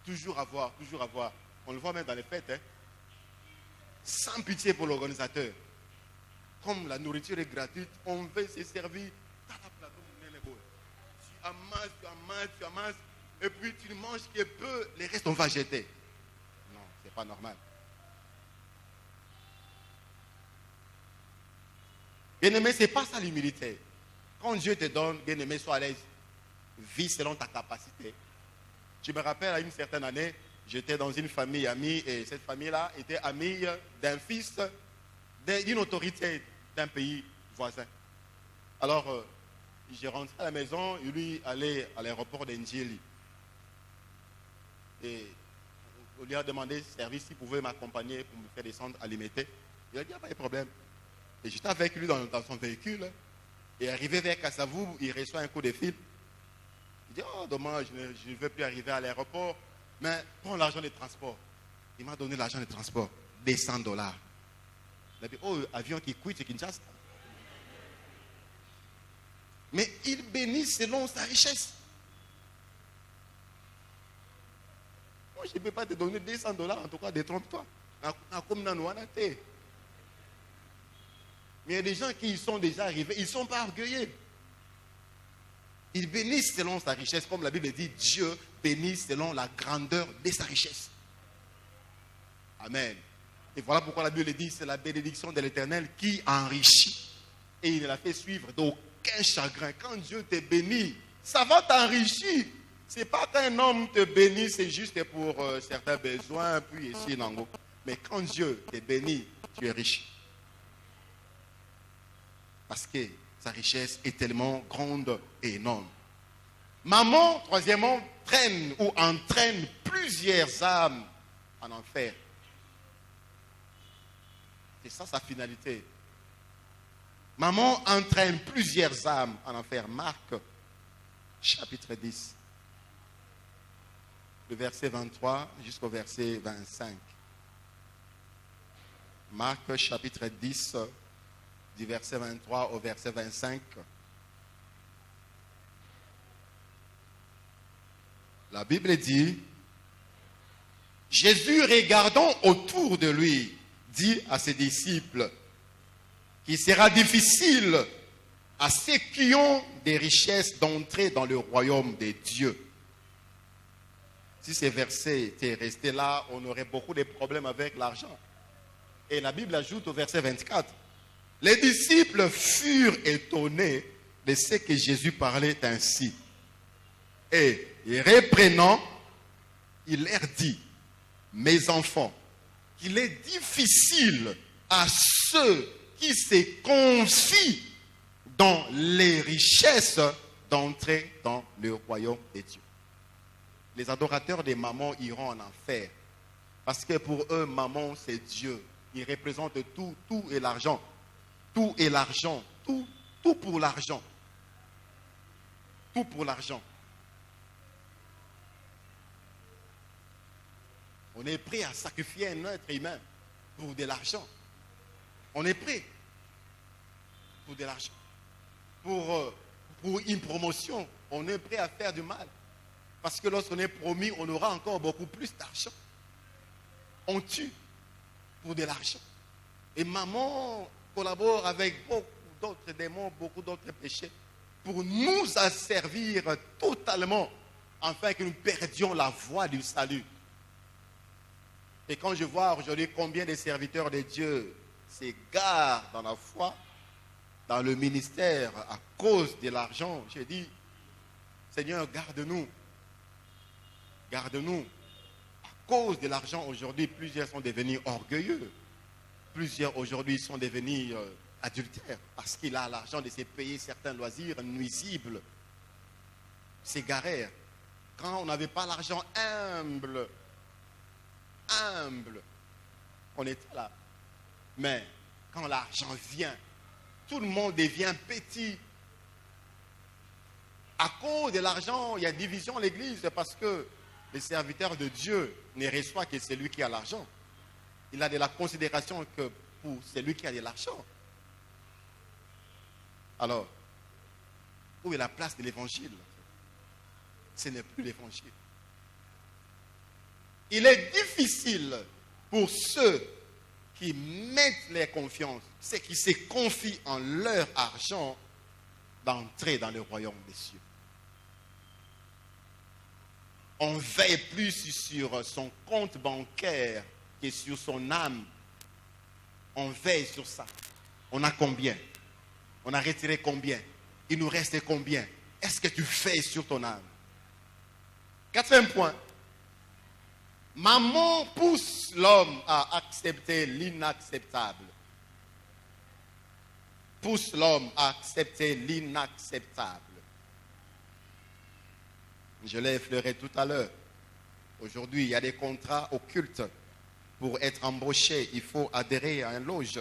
Toujours avoir. On le voit même dans les fêtes. Hein. Sans pitié pour l'organisateur. Comme la nourriture est gratuite, on veut se servir. Tu amasses. Et puis tu ne manges que peu. Les restes, on va jeter. Non, ce n'est pas normal. Bien-aimé, ce n'est pas ça l'humilité. Quand Dieu te donne, bien-aimé, sois à l'aise. Vis selon ta capacité. Je me rappelle, à une certaine année, j'étais dans une famille amie, et cette famille-là était amie d'un fils d'une autorité d'un pays voisin. Alors, j'ai rentré à la maison, et lui allait à l'aéroport d'Njili. Et on lui a demandé service s'il pouvait m'accompagner pour me faire descendre à Limité. Il a dit, pas de problème. Et j'étais avec lui dans son véhicule. Et arrivé vers Kassavou, il reçoit un coup de fil. Il dit, oh dommage, je ne veux plus arriver à l'aéroport, mais prends l'argent de transport. Il m'a donné l'argent de transport, $200. Il a dit, oh, avion qui quitte Kinshasa. Mais il bénit selon sa richesse. Moi, je ne peux pas te donner $200, en tout cas, détrompe-toi. Mais il y a des gens qui y sont déjà arrivés, ils ne sont pas orgueilleux. Ils bénissent selon sa richesse, comme la Bible dit, Dieu bénit selon la grandeur de sa richesse. Amen. Et voilà pourquoi la Bible dit, c'est la bénédiction de l'Éternel qui enrichit. Et il ne la fait suivre d'aucun chagrin. Quand Dieu te bénit, ça va t'enrichir. Ce n'est pas qu'un homme te bénit, c'est juste pour certains besoins, puis ici, Nango. Mais quand Dieu te bénit, tu es riche. Parce que sa richesse est tellement grande et énorme. Maman, troisièmement, traîne ou entraîne plusieurs âmes en enfer. C'est ça sa finalité. Maman entraîne plusieurs âmes en enfer. Marc, chapitre 10, le verset 23 jusqu'au verset 25. Marc, chapitre 10, du verset 23 au verset 25. La Bible dit, Jésus, regardant autour de lui, dit à ses disciples qu'il sera difficile à ceux qui ont des richesses d'entrer dans le royaume des dieux. Si ces versets étaient restés là, on aurait beaucoup de problèmes avec l'argent. Et la Bible ajoute au verset 24, les disciples furent étonnés de ce que Jésus parlait ainsi. Et reprenant, il leur dit, mes enfants, qu'il est difficile à ceux qui se confient dans les richesses d'entrer dans le royaume des dieux. Les adorateurs des mamans iront en enfer. Parce que pour eux, maman, c'est Dieu. Il représente tout et l'argent. Tout est l'argent. Tout pour l'argent. Tout pour l'argent. On est prêt à sacrifier un être humain pour de l'argent. On est prêt pour de l'argent. Pour une promotion, on est prêt à faire du mal. Parce que lorsqu'on est promis, on aura encore beaucoup plus d'argent. On tue pour de l'argent. Et maman collabore avec beaucoup d'autres démons, beaucoup d'autres péchés, pour nous asservir totalement, afin que nous perdions la voie du salut. Et quand je vois aujourd'hui combien de serviteurs de Dieu s'égarent dans la foi, dans le ministère à cause de l'argent. J'ai dit, Seigneur, garde-nous. Garde-nous. À cause de l'argent, aujourd'hui, plusieurs sont devenus orgueilleux. Plusieurs aujourd'hui sont devenus adultères parce qu'il a l'argent de se payer certains loisirs nuisibles. S'égarer. Quand on n'avait pas l'argent humble, on était là. Mais quand l'argent vient, tout le monde devient petit. À cause de l'argent, il y a division dans l'église parce que le serviteur de Dieu ne reçoit que celui qui a l'argent. Il a de la considération que pour celui qui a de l'argent. Alors, où est la place de l'évangile? Ce n'est plus l'évangile. Il est difficile pour ceux qui mettent leur confiance, ceux qui se confient en leur argent, d'entrer dans le royaume des cieux. On veille plus sur son compte bancaire que sur son âme. On veille sur ça. On a combien? On a retiré combien? Il nous reste combien? Est-ce que tu veilles sur ton âme? Quatrième point. Maman pousse l'homme à accepter l'inacceptable. Pousse l'homme à accepter l'inacceptable. Je l'ai effleuré tout à l'heure. Aujourd'hui, il y a des contrats occultes. Pour être embauché, il faut adhérer à un loge.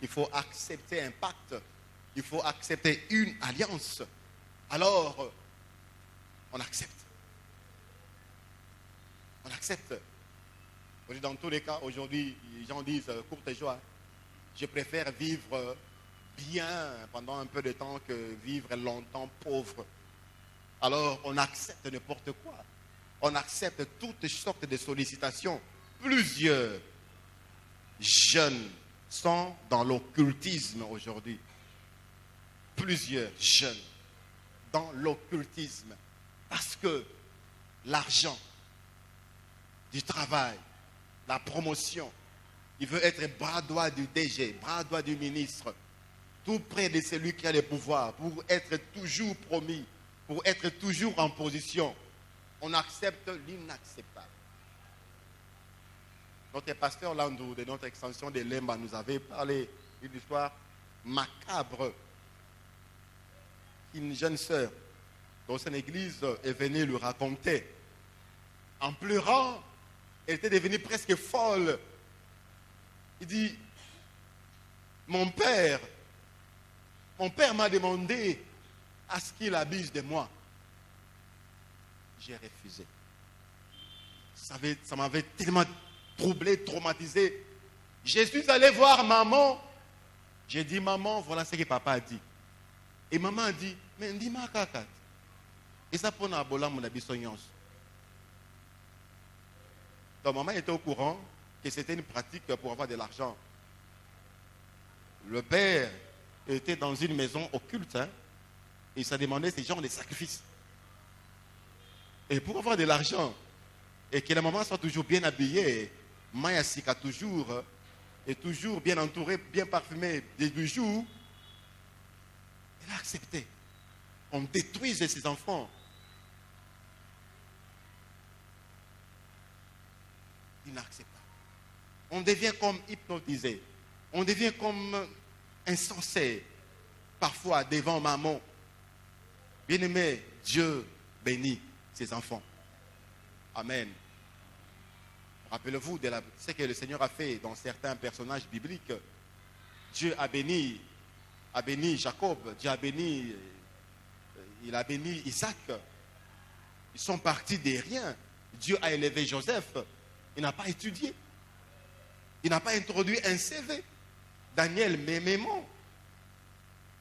Il faut accepter un pacte. Il faut accepter une alliance. Alors, on accepte. On accepte. Dans tous les cas, aujourd'hui, les gens disent courte joie. Je préfère vivre bien pendant un peu de temps que vivre longtemps pauvre. Alors, on accepte n'importe quoi. On accepte toutes sortes de sollicitations. Plusieurs jeunes sont dans l'occultisme aujourd'hui. Plusieurs jeunes dans l'occultisme. Parce que l'argent, du travail, la promotion, il veut être bras droit du DG, bras droit du ministre, tout près de celui qui a le pouvoir, pour être toujours promis, pour être toujours en position. On accepte l'inacceptable. Notre pasteur Landou, de notre extension de Lemba, nous avait parlé d'une histoire macabre. Une jeune sœur dans son église est venue lui raconter. En pleurant, elle était devenue presque folle. Il dit, mon père m'a demandé à ce qu'il abuse de moi. J'ai refusé. Ça m'avait tellement troublé, traumatisé. Je suis allé voir maman. J'ai dit, maman, voilà ce que papa a dit. Et maman a dit, mais dis-moi cacat. Et ça pour la bola mon abissoniance. Donc maman était au courant que c'était une pratique pour avoir de l'argent. Le père était dans une maison occulte. Et il s'est demandé ces gens des sacrifices. Et pour avoir de l'argent, et que la maman soit toujours bien habillée, Maya Sika toujours, et toujours bien entourée, bien parfumée, des bijoux, elle a accepté. On détruise ses enfants. Inacceptable. On devient comme hypnotisé. On devient comme insensé. Parfois devant maman. Bien-aimé, Dieu bénit ses enfants. Amen. Rappelez-vous de ce que le Seigneur a fait dans certains personnages bibliques. Dieu a béni Jacob, Dieu a béni, il a béni Isaac. Ils sont partis de rien. Dieu a élevé Joseph. Il n'a pas étudié. Il n'a pas introduit un CV. Daniel, mémément.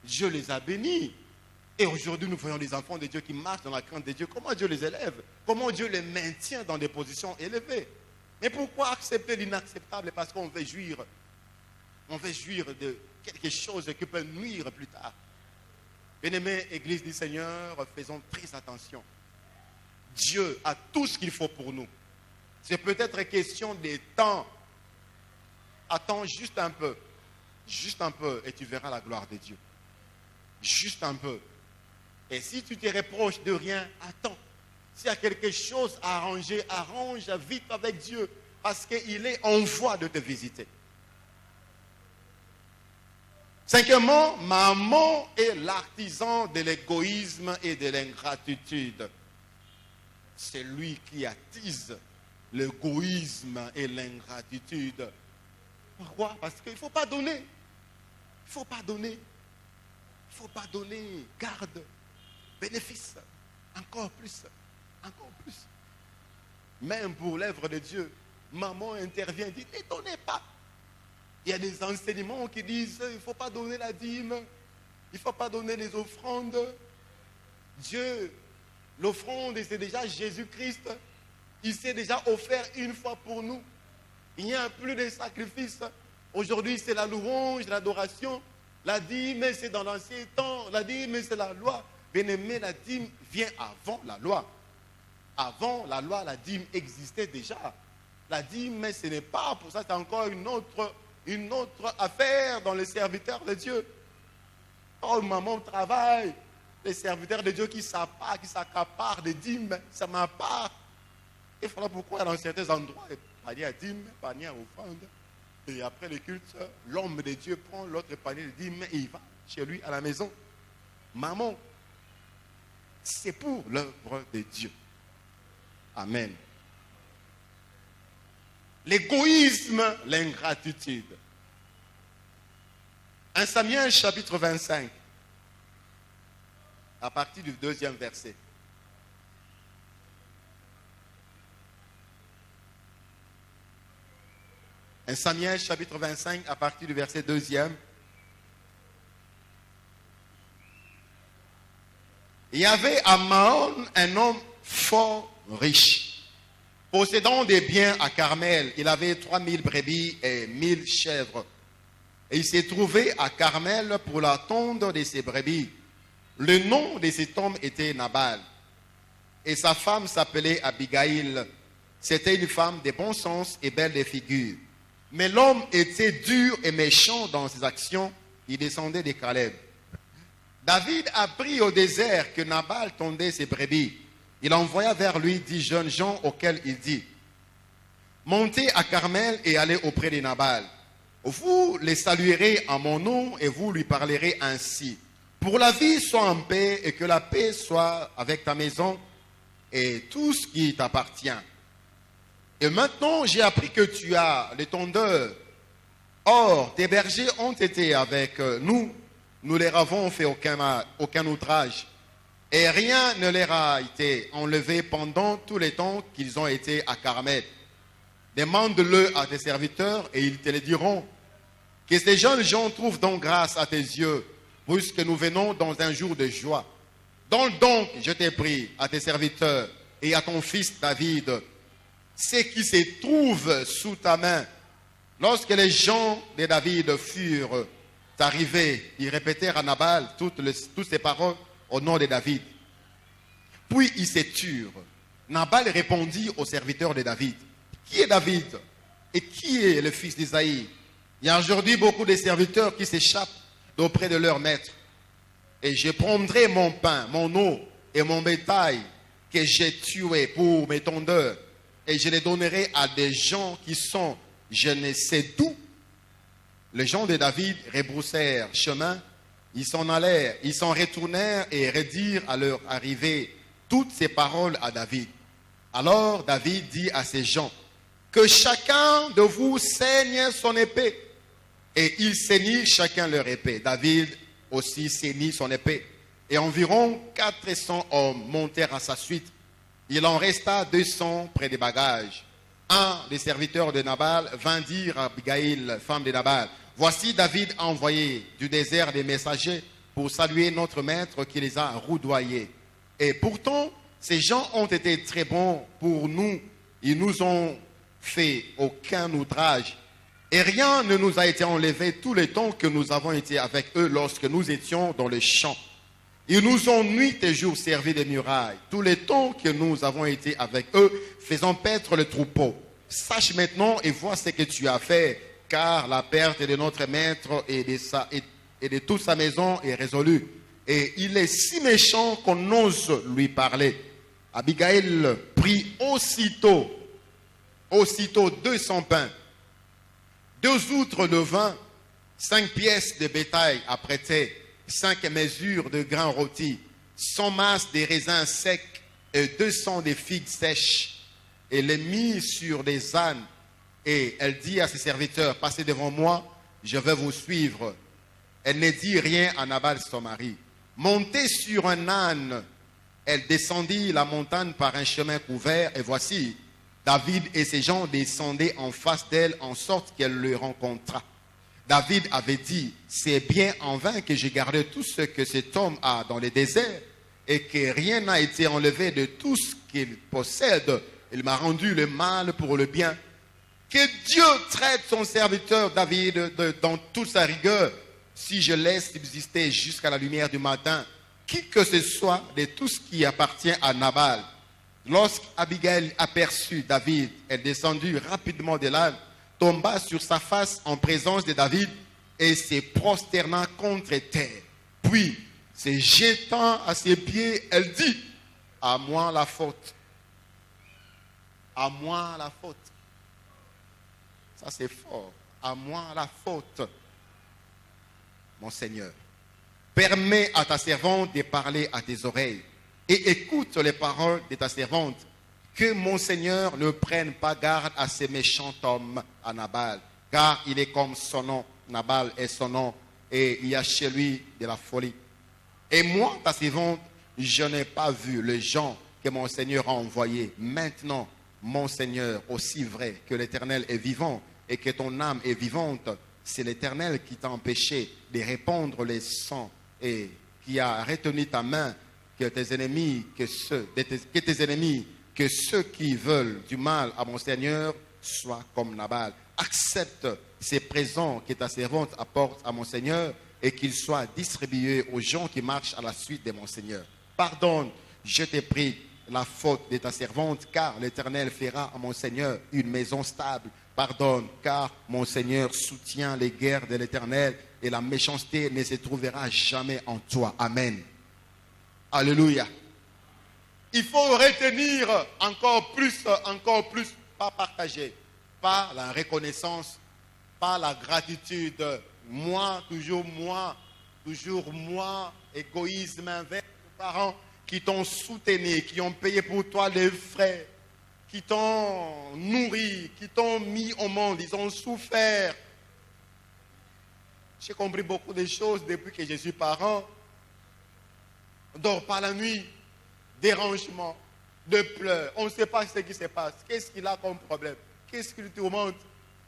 Dieu les a bénis. Et aujourd'hui, nous voyons des enfants de Dieu qui marchent dans la crainte de Dieu. Comment Dieu les élève? Comment Dieu les maintient dans des positions élevées? Mais pourquoi accepter l'inacceptable? Parce qu'on veut jouir. On veut jouir de quelque chose qui peut nuire plus tard. Bien-aimés, Église du Seigneur, faisons très attention. Dieu a tout ce qu'il faut pour nous. C'est peut-être question de temps. Attends juste un peu, et tu verras la gloire de Dieu. juste un peu. Et si tu te reproches de rien, attends. S'il y a quelque chose à arranger, arrange vite avec Dieu. Parce qu'il est en voie de te visiter. Cinquièmement, maman est l'artisan de l'égoïsme et de l'ingratitude. C'est lui qui attise l'égoïsme et l'ingratitude. Pourquoi? Parce qu'il ne faut pas donner. Il ne faut pas donner. Il ne faut pas donner. Garde. Bénéfice. Encore plus. Encore plus. Même pour l'œuvre de Dieu, maman intervient et dit, ne donnez pas. Il y a des enseignements qui disent, il ne faut pas donner la dîme. Il ne faut pas donner les offrandes. Dieu, l'offrande, c'est déjà Jésus-Christ. Il s'est déjà offert une fois pour nous. Il n'y a plus de sacrifices. Aujourd'hui, c'est la louange, l'adoration. La dîme, c'est dans l'ancien temps. La dîme, c'est la loi. Bien-aimé, la dîme vient avant la loi. Avant la loi, la dîme existait déjà. La dîme, ce n'est pas pour ça, c'est encore une autre affaire dans les serviteurs de Dieu. Oh, maman travaille. Les serviteurs de Dieu qui s'accaparent des dîmes, ça m'a pas. Et voilà pourquoi dans certains endroits, panier à dîmes, panier à offrande. Et après le culte, l'homme de Dieu prend l'autre panier de dîmes et il va chez lui à la maison. Maman, c'est pour l'œuvre de Dieu. Amen. L'égoïsme, l'ingratitude. 1 Samuel chapitre 25, à partir du 2e verset. Un Samuel chapitre 25 à partir du verset 2e. Il y avait à Maon un homme fort riche, possédant des biens à Carmel. Il avait 3000 brebis et 1000 chèvres. Et il s'est trouvé à Carmel pour la tondre de ses brebis. Le nom de cet homme était Nabal. Et sa femme s'appelait Abigail. C'était une femme de bon sens et belle de figure. Mais l'homme était dur et méchant dans ses actions. Il descendait de Caleb. David apprit au désert que Nabal tondait ses brebis. Il envoya vers lui 10 jeunes gens auxquels il dit, montez à Carmel et allez auprès de Nabal. Vous les saluerez en mon nom et vous lui parlerez ainsi. Pour la vie, sois en paix et que la paix soit avec ta maison et tout ce qui t'appartient. Et maintenant, j'ai appris que tu as les tondeurs. Or, tes bergers ont été avec nous. Nous leur avons fait aucun outrage. Et rien ne leur a été enlevé pendant tout le temps qu'ils ont été à Carmel. Demande-le à tes serviteurs et ils te le diront. Que ces jeunes gens trouvent donc grâce à tes yeux, puisque nous venons dans un jour de joie. Donne donc, je t'ai pris, à tes serviteurs et à ton fils David, ce qui se trouve sous ta main. Lorsque les gens de David furent arrivés, ils répétèrent à Nabal toutes ces paroles au nom de David. Puis ils se turent. Nabal répondit aux serviteurs de David, qui est David et qui est le fils d'Isaïe? Il y a aujourd'hui beaucoup de serviteurs qui s'échappent d'auprès de leur maître. Et je prendrai mon pain, mon eau et mon bétail que j'ai tué pour mes tondeurs et je les donnerai à des gens qui sont je ne sais d'où. Les gens de David rebroussèrent chemin, ils s'en allèrent, ils s'en retournèrent et redirent à leur arrivée toutes ces paroles à David. Alors David dit à ses gens, que chacun de vous saigne son épée. Et ils saignirent chacun leur épée. David aussi saignit son épée. Et environ 400 hommes montèrent à sa suite. Il en resta 200 près des bagages. Un des serviteurs de Nabal vint dire à Abigail, femme de Nabal, voici David a envoyé du désert des messagers pour saluer notre maître qui les a roudoyés. Et pourtant, ces gens ont été très bons pour nous. Ils nous ont fait aucun outrage. Et rien ne nous a été enlevé tout le temps que nous avons été avec eux lorsque nous étions dans les champs. Ils nous ont nuit et jour servi des murailles. Tout le temps que nous avons été avec eux, faisant paître le troupeau. Sache maintenant et vois ce que tu as fait, car la perte de notre maître et de toute sa maison est résolue. et il est si méchant qu'on ose lui parler. Abigail prit aussitôt 200 pains, 2 outres de vin, 5 pièces de bétail à prêter, 5 mesures de grains rôtis, 100 masses de raisins secs et 200 de figues sèches, et les mit sur des ânes. Et elle dit à ses serviteurs, passez devant moi, je vais vous suivre. Elle ne dit rien à Nabal son mari. Montée sur un âne, elle descendit la montagne par un chemin couvert, et voici, David et ses gens descendaient en face d'elle, en sorte qu'elle le rencontra. David avait dit, c'est bien en vain que j'ai gardé tout ce que cet homme a dans le désert, et que rien n'a été enlevé de tout ce qu'il possède. Il m'a rendu le mal pour le bien. Que Dieu traite son serviteur David dans toute sa rigueur, si je laisse subsister jusqu'à la lumière du matin, qui que ce soit de tout ce qui appartient à Nabal. Lorsqu'Abigail aperçut David, elle descendit rapidement de l'âne, tomba sur sa face en présence de David et se prosterna contre terre. Puis, se jetant à ses pieds, elle dit, à moi la faute. À moi la faute. Ça c'est fort. À moi la faute. Mon Seigneur, permets à ta servante de parler à tes oreilles et écoute les paroles de ta servante. Que mon Seigneur ne prenne pas garde à ce méchant homme, à Nabal, car il est comme son nom. Nabal est son nom et il y a chez lui de la folie. Et moi, ta servante, je n'ai pas vu les gens que mon Seigneur a envoyés. Maintenant, mon Seigneur, aussi vrai que l'Éternel est vivant et que ton âme est vivante, c'est l'Éternel qui t'a empêché de répandre les sangs et qui a retenu ta main, que tes ennemis, que ceux qui veulent du mal à mon Seigneur soient comme Nabal. Accepte ces présents que ta servante apporte à mon Seigneur et qu'ils soient distribués aux gens qui marchent à la suite de mon Seigneur. Pardonne, je t'ai pris la faute de ta servante, car l'Éternel fera à mon Seigneur une maison stable. Pardonne, car mon Seigneur soutient les guerres de l'Éternel et la méchanceté ne se trouvera jamais en toi. Amen. Alléluia. Il faut retenir encore plus, pas partager, pas la reconnaissance, pas la gratitude. Moi, toujours moi, égoïsme envers tes parents qui t'ont soutenu, qui ont payé pour toi les frais, qui t'ont nourri, qui t'ont mis au monde, ils ont souffert. J'ai compris beaucoup de choses depuis que je suis parent. On ne dort pas la nuit, dérangement, de pleurs. On ne sait pas ce qui se passe. Qu'est-ce qu'il a comme problème? Qu'est-ce qu'il tourmente?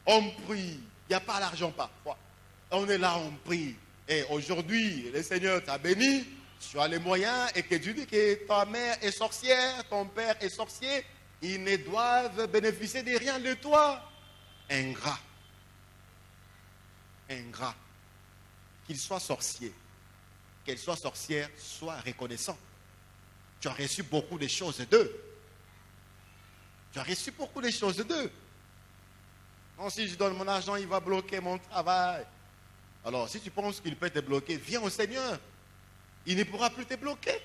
On prie. Il n'y a pas l'argent parfois. On est là, on prie. Et aujourd'hui, le Seigneur t'a béni. Tu as les moyens et que tu dis que ta mère est sorcière, ton père est sorcier. Ils ne doivent bénéficier de rien de toi. Ingrat. Ingrat. Qu'il soit sorcier, qu'elle soit sorcière, sois reconnaissant. Tu as reçu beaucoup de choses d'eux. Tu as reçu beaucoup de choses d'eux. Non, si je donne mon argent, il va bloquer mon travail. Alors, si tu penses qu'il peut te bloquer, viens au Seigneur. Il ne pourra plus te bloquer.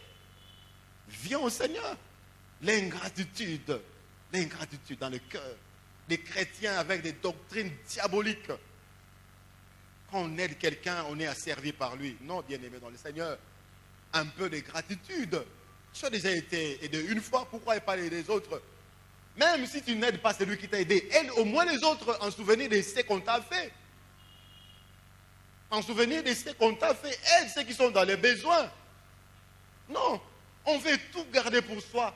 Viens au Seigneur. L'ingratitude dans le cœur. Des chrétiens avec des doctrines diaboliques. Quand on aide quelqu'un, on est asservi par lui. Non, bien-aimé dans le Seigneur. Un peu de gratitude. Tu as déjà été aidé une fois, pourquoi pas aider les autres? Même si tu n'aides pas celui qui t'a aidé, aide au moins les autres en souvenir de ce qu'on t'a fait. En souvenir de ce qu'on t'a fait, aide ceux qui sont dans les besoins. Non, on veut tout garder pour soi,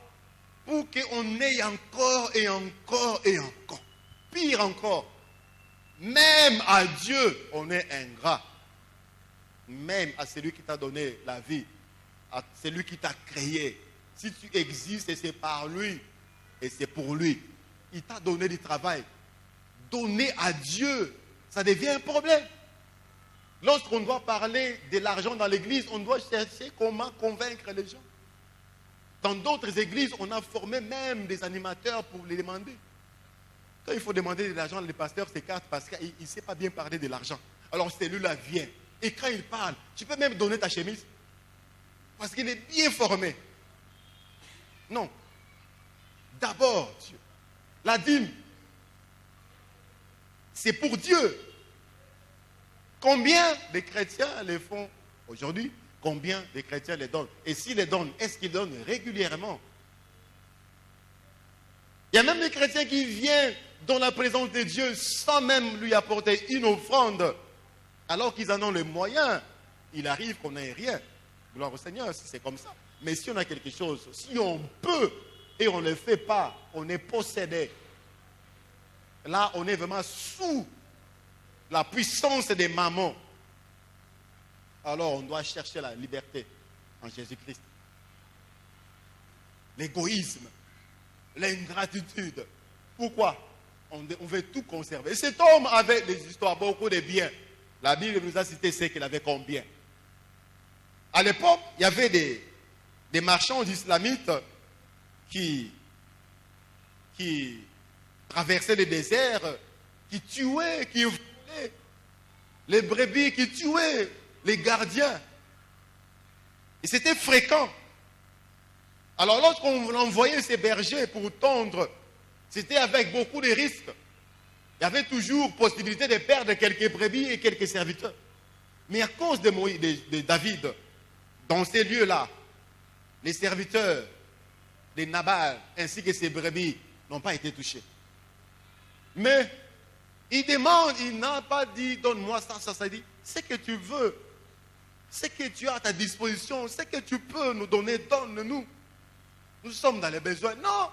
pour qu'on ait encore et encore et encore. Pire encore, même à Dieu, on est ingrat. Même à celui qui t'a donné la vie, à celui qui t'a créé. Si tu existes, c'est par lui et c'est pour lui. Il t'a donné du travail. Donner à Dieu, ça devient un problème. Lorsqu'on doit parler de l'argent dans l'église, on doit chercher comment convaincre les gens. Dans d'autres églises, on a formé même des animateurs pour les demander. Quand il faut demander de l'argent, le pasteur s'écarte parce qu'il ne sait pas bien parler de l'argent. Alors celui-là vient. Et quand il parle, tu peux même donner ta chemise. parce qu'il est bien formé. Non. D'abord, Dieu. La dîme, c'est pour Dieu. Combien de chrétiens les font aujourd'hui? Combien de chrétiens les donnent? Et s'ils les donnent, est-ce qu'ils donnent régulièrement? Il y a même des chrétiens qui viennent dans la présence de Dieu sans même lui apporter une offrande. Alors qu'ils en ont les moyens, il arrive qu'on n'ait rien. Gloire au Seigneur, si c'est comme ça. Mais si on a quelque chose, si on peut et on ne le fait pas, on est possédé. Là, on est vraiment sous la puissance des mammons. Alors, on doit chercher la liberté en Jésus-Christ. L'égoïsme, l'ingratitude. Pourquoi? On veut tout conserver. Et cet homme avait des histoires, beaucoup de biens. La Bible nous a cité ce qu'il avait combien. À l'époque, il y avait des marchands islamites qui traversaient les déserts, qui tuaient, qui volaient les brebis, qui tuaient les gardiens. Et c'était fréquent. Alors lorsqu'on envoyait ces bergers pour tondre, c'était avec beaucoup de risques. Il y avait toujours possibilité de perdre quelques brebis et quelques serviteurs. Mais à cause de David, dans ces lieux-là, les serviteurs de Nabal ainsi que ses brebis n'ont pas été touchés. Mais il demande, il n'a pas dit donne-moi ça, il dit ce que tu veux, ce que tu as à ta disposition, ce que tu peux nous donner, donne-nous. Nous sommes dans les besoins. Non!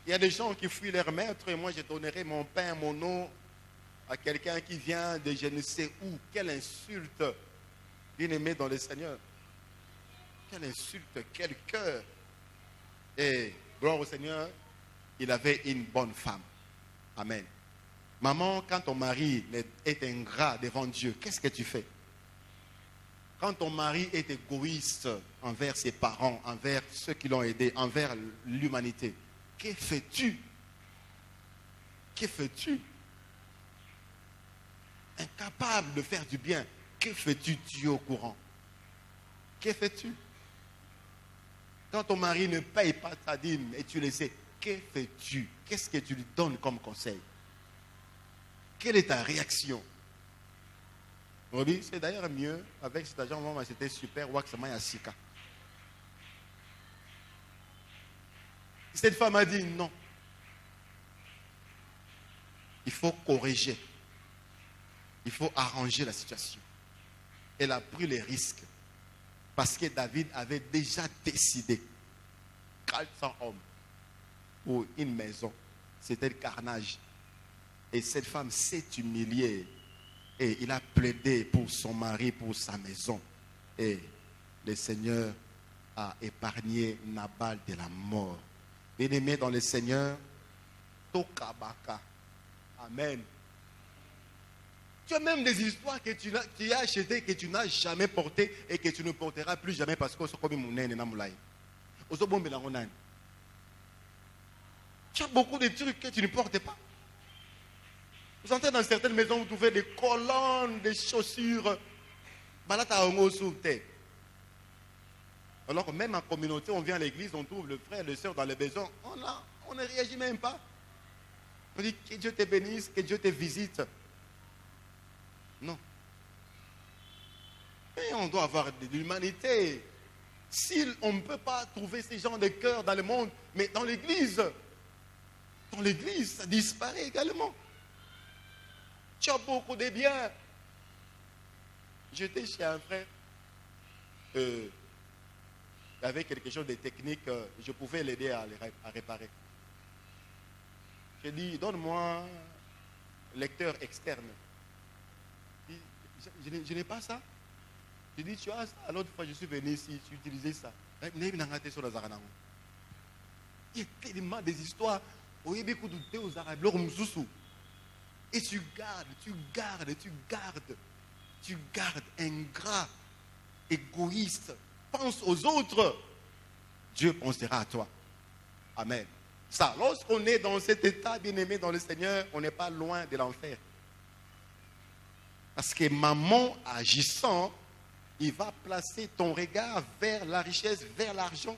Il y a des gens qui fuient leur maître et moi je donnerai mon pain, mon eau à quelqu'un qui vient de je ne sais où. Quelle insulte, bien-aimé dans le Seigneur. Quelle insulte, quel cœur. Et gloire au Seigneur, il avait une bonne femme. Amen. Maman, quand ton mari est ingrat devant Dieu, qu'est-ce que tu fais? Quand ton mari est égoïste envers ses parents, envers ceux qui l'ont aidé, envers l'humanité, que fais-tu? Que fais-tu? Incapable de faire du bien, que fais-tu? Tu es au courant. Que fais-tu? Quand ton mari ne paye pas ta dîme et tu le sais, que fais-tu? Qu'est-ce que tu lui donnes comme conseil? Quelle est ta réaction? On dit, c'est d'ailleurs mieux, avec cet argent, maman, c'était super, Waxama Sika. Cette femme a dit non. Il faut corriger. Il faut arranger la situation. Elle a pris les risques. Parce que David avait déjà décidé 400 hommes pour une maison. C'était le carnage. Et cette femme s'est humiliée. Et il a plaidé pour son mari, pour sa maison. Et le Seigneur a épargné Nabal de la mort. Bien-aimé dans le Seigneur, Tokabaka. Amen. Tu as même des histoires que tu as achetées, que tu n'as jamais portées et que tu ne porteras plus jamais parce que tu as beaucoup de trucs que tu ne portes pas. Vous entrez dans certaines maisons, vous trouvez des colonnes, des chaussures. Alors que même en communauté, on vient à l'église, on trouve le frère, le soeur dans les maisons. On ne réagit même pas. On dit que Dieu te bénisse, que Dieu te visite. Non. Mais on doit avoir de l'humanité. Si on ne peut pas trouver ces gens de cœur dans le monde, mais dans l'église, ça disparaît également. Tu as beaucoup de biens. J'étais chez un frère. Il y avait quelque chose de technique. Je pouvais l'aider à réparer. J'ai dit, donne-moi lecteur externe. Je n'ai pas ça. J'ai dit, tu as ça. L'autre fois, je suis venu ici, tu utilisais ça. Il y a tellement des histoires. Et tu gardes, ingrat, égoïste. Pense aux autres. Dieu pensera à toi. Amen. Ça, lorsqu'on est dans cet état, bien-aimé dans le Seigneur, on n'est pas loin de l'enfer. Parce que maman agissant, Il va placer ton regard vers la richesse, vers l'argent,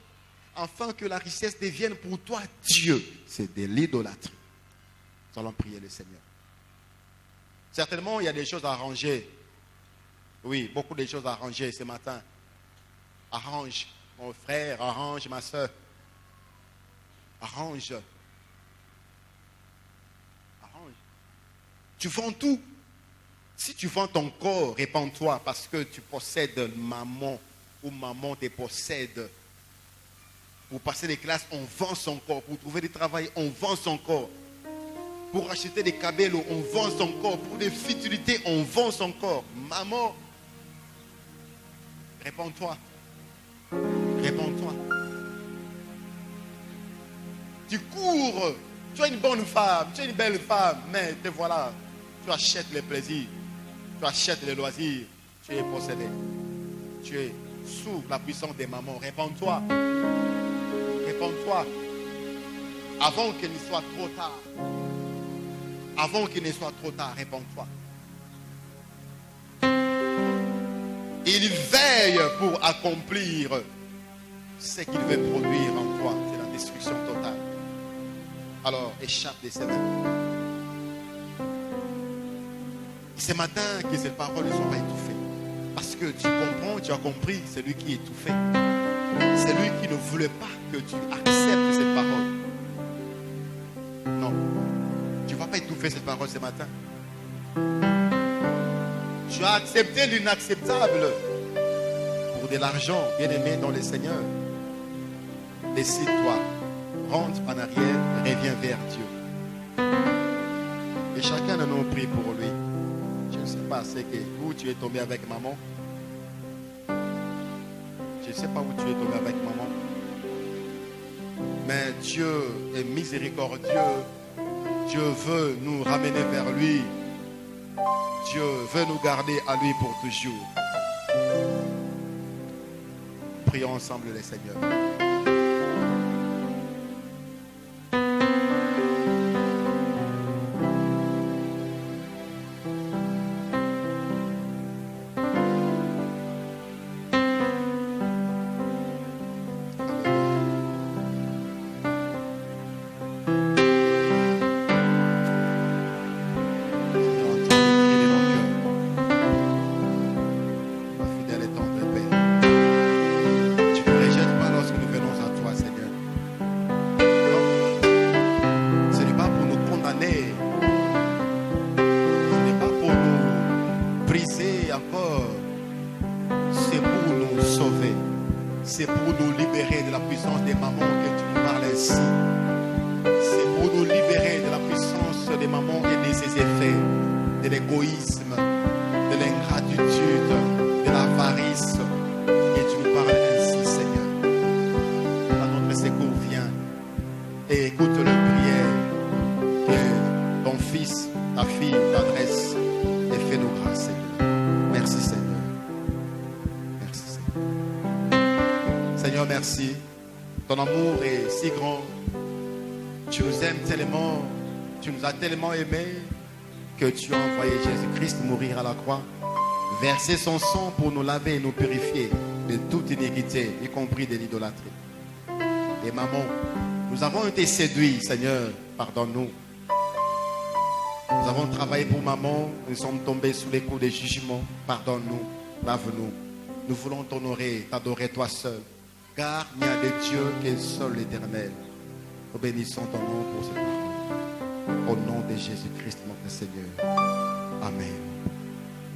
afin que la richesse devienne pour toi Dieu. C'est de l'idolâtrie. Nous allons prier le Seigneur. Certainement, il y a des choses à arranger. Oui, beaucoup de choses à arranger ce matin. Arrange, mon frère, arrange, ma soeur. Arrange. Arrange. Tu vends tout. Si tu vends ton corps, répands-toi parce que tu possèdes maman ou maman te possède. Pour passer des classes, on vend son corps. Pour trouver du travail, on vend son corps. Pour acheter des cabellos, on vend son corps. Pour des futilités, on vend son corps. Maman, répands-toi. Répands-toi. Tu cours. Tu es une bonne femme, tu es une belle femme, mais te voilà. Tu achètes les plaisirs. Tu achètes les loisirs. Tu es possédé. Tu es sous la puissance des mamans. Répands-toi. Répands-toi. Avant qu'il ne soit trop tard. Avant qu'il ne soit trop tard, répands-toi. Il veille pour accomplir ce qu'il veut produire en toi. C'est la destruction totale. Alors, échappe de ses mains. Ce matin, que ces paroles ne sont pas étouffées. Parce que tu comprends, tu as compris, c'est lui qui étouffait. C'est lui qui ne voulait pas que tu acceptes cette parole. Non. Tu ne vas pas étouffer cette parole ce matin. Tu as accepté l'inacceptable pour de l'argent, bien-aimé dans le Seigneur. Décide-toi, rentre en arrière, reviens vers Dieu. Et chacun de nous prie pour lui. Je ne sais pas où tu es tombé avec maman. Je ne sais pas où tu es tombé avec maman. Mais Dieu est miséricordieux. Dieu veut nous ramener vers lui. Dieu veut nous garder à lui pour toujours. Prions ensemble le Seigneur. C'est pour nous libérer de la puissance des mamans que tu nous parles ainsi. C'est pour nous libérer de la puissance des mamans et de ses effets, de l'égoïsme, de l'ingratitude, de l'avarice. Et tu nous parles ainsi, Seigneur. À notre secours, viens et écoute nos prières que ton fils, ta fille t'adresse et fais-nous grâce, Seigneur. Merci, Seigneur. Seigneur, merci. Ton amour est si grand. Tu nous aimes tellement. Tu nous as tellement aimés que tu as envoyé Jésus-Christ mourir à la croix, verser son sang pour nous laver et nous purifier de toute iniquité, y compris de l'idolâtrie. Et maman, nous avons été séduits, Seigneur, pardonne-nous. Nous avons travaillé pour maman, nous sommes tombés sous les coups des jugements. Pardonne-nous, lave-nous. Nous voulons t'honorer, t'adorer toi seul. Car il n'y a de Dieu qu'un seul l'Éternel. Nous bénissons ton nom pour cette parole. Au nom de Jésus-Christ, notre Seigneur. Amen.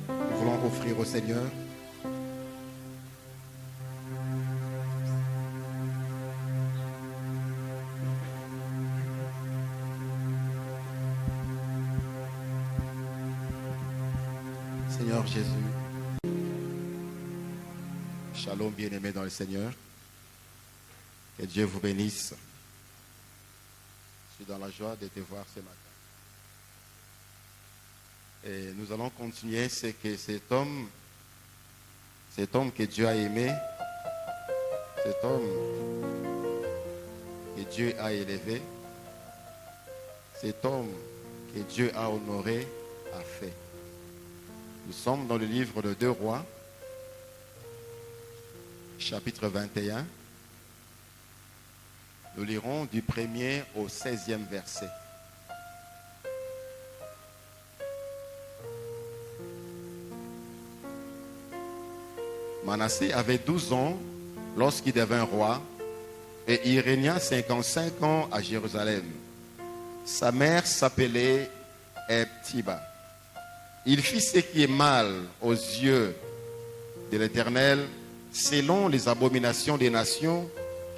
Nous voulons offrir au Seigneur Seigneur Jésus. Shalom, bien-aimés dans le Seigneur. Que Dieu vous bénisse. Je suis dans la joie de te voir ce matin. Et nous allons continuer ce que cet homme que Dieu a aimé, cet homme que Dieu a élevé, cet homme que Dieu a honoré, a fait. Nous sommes dans le livre de 2 Rois, chapitre 21. Nous lirons du 1er au 16e verset. Manassé avait 12 ans lorsqu'il devint roi et il régna 55 ans à Jérusalem. Sa mère s'appelait Hephzibah. Il fit ce qui est mal aux yeux de l'Éternel, selon les abominations des nations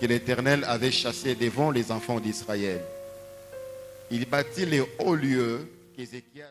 que l'Éternel avait chassées devant les enfants d'Israël. Il bâtit les hauts lieux qu'Ézéchias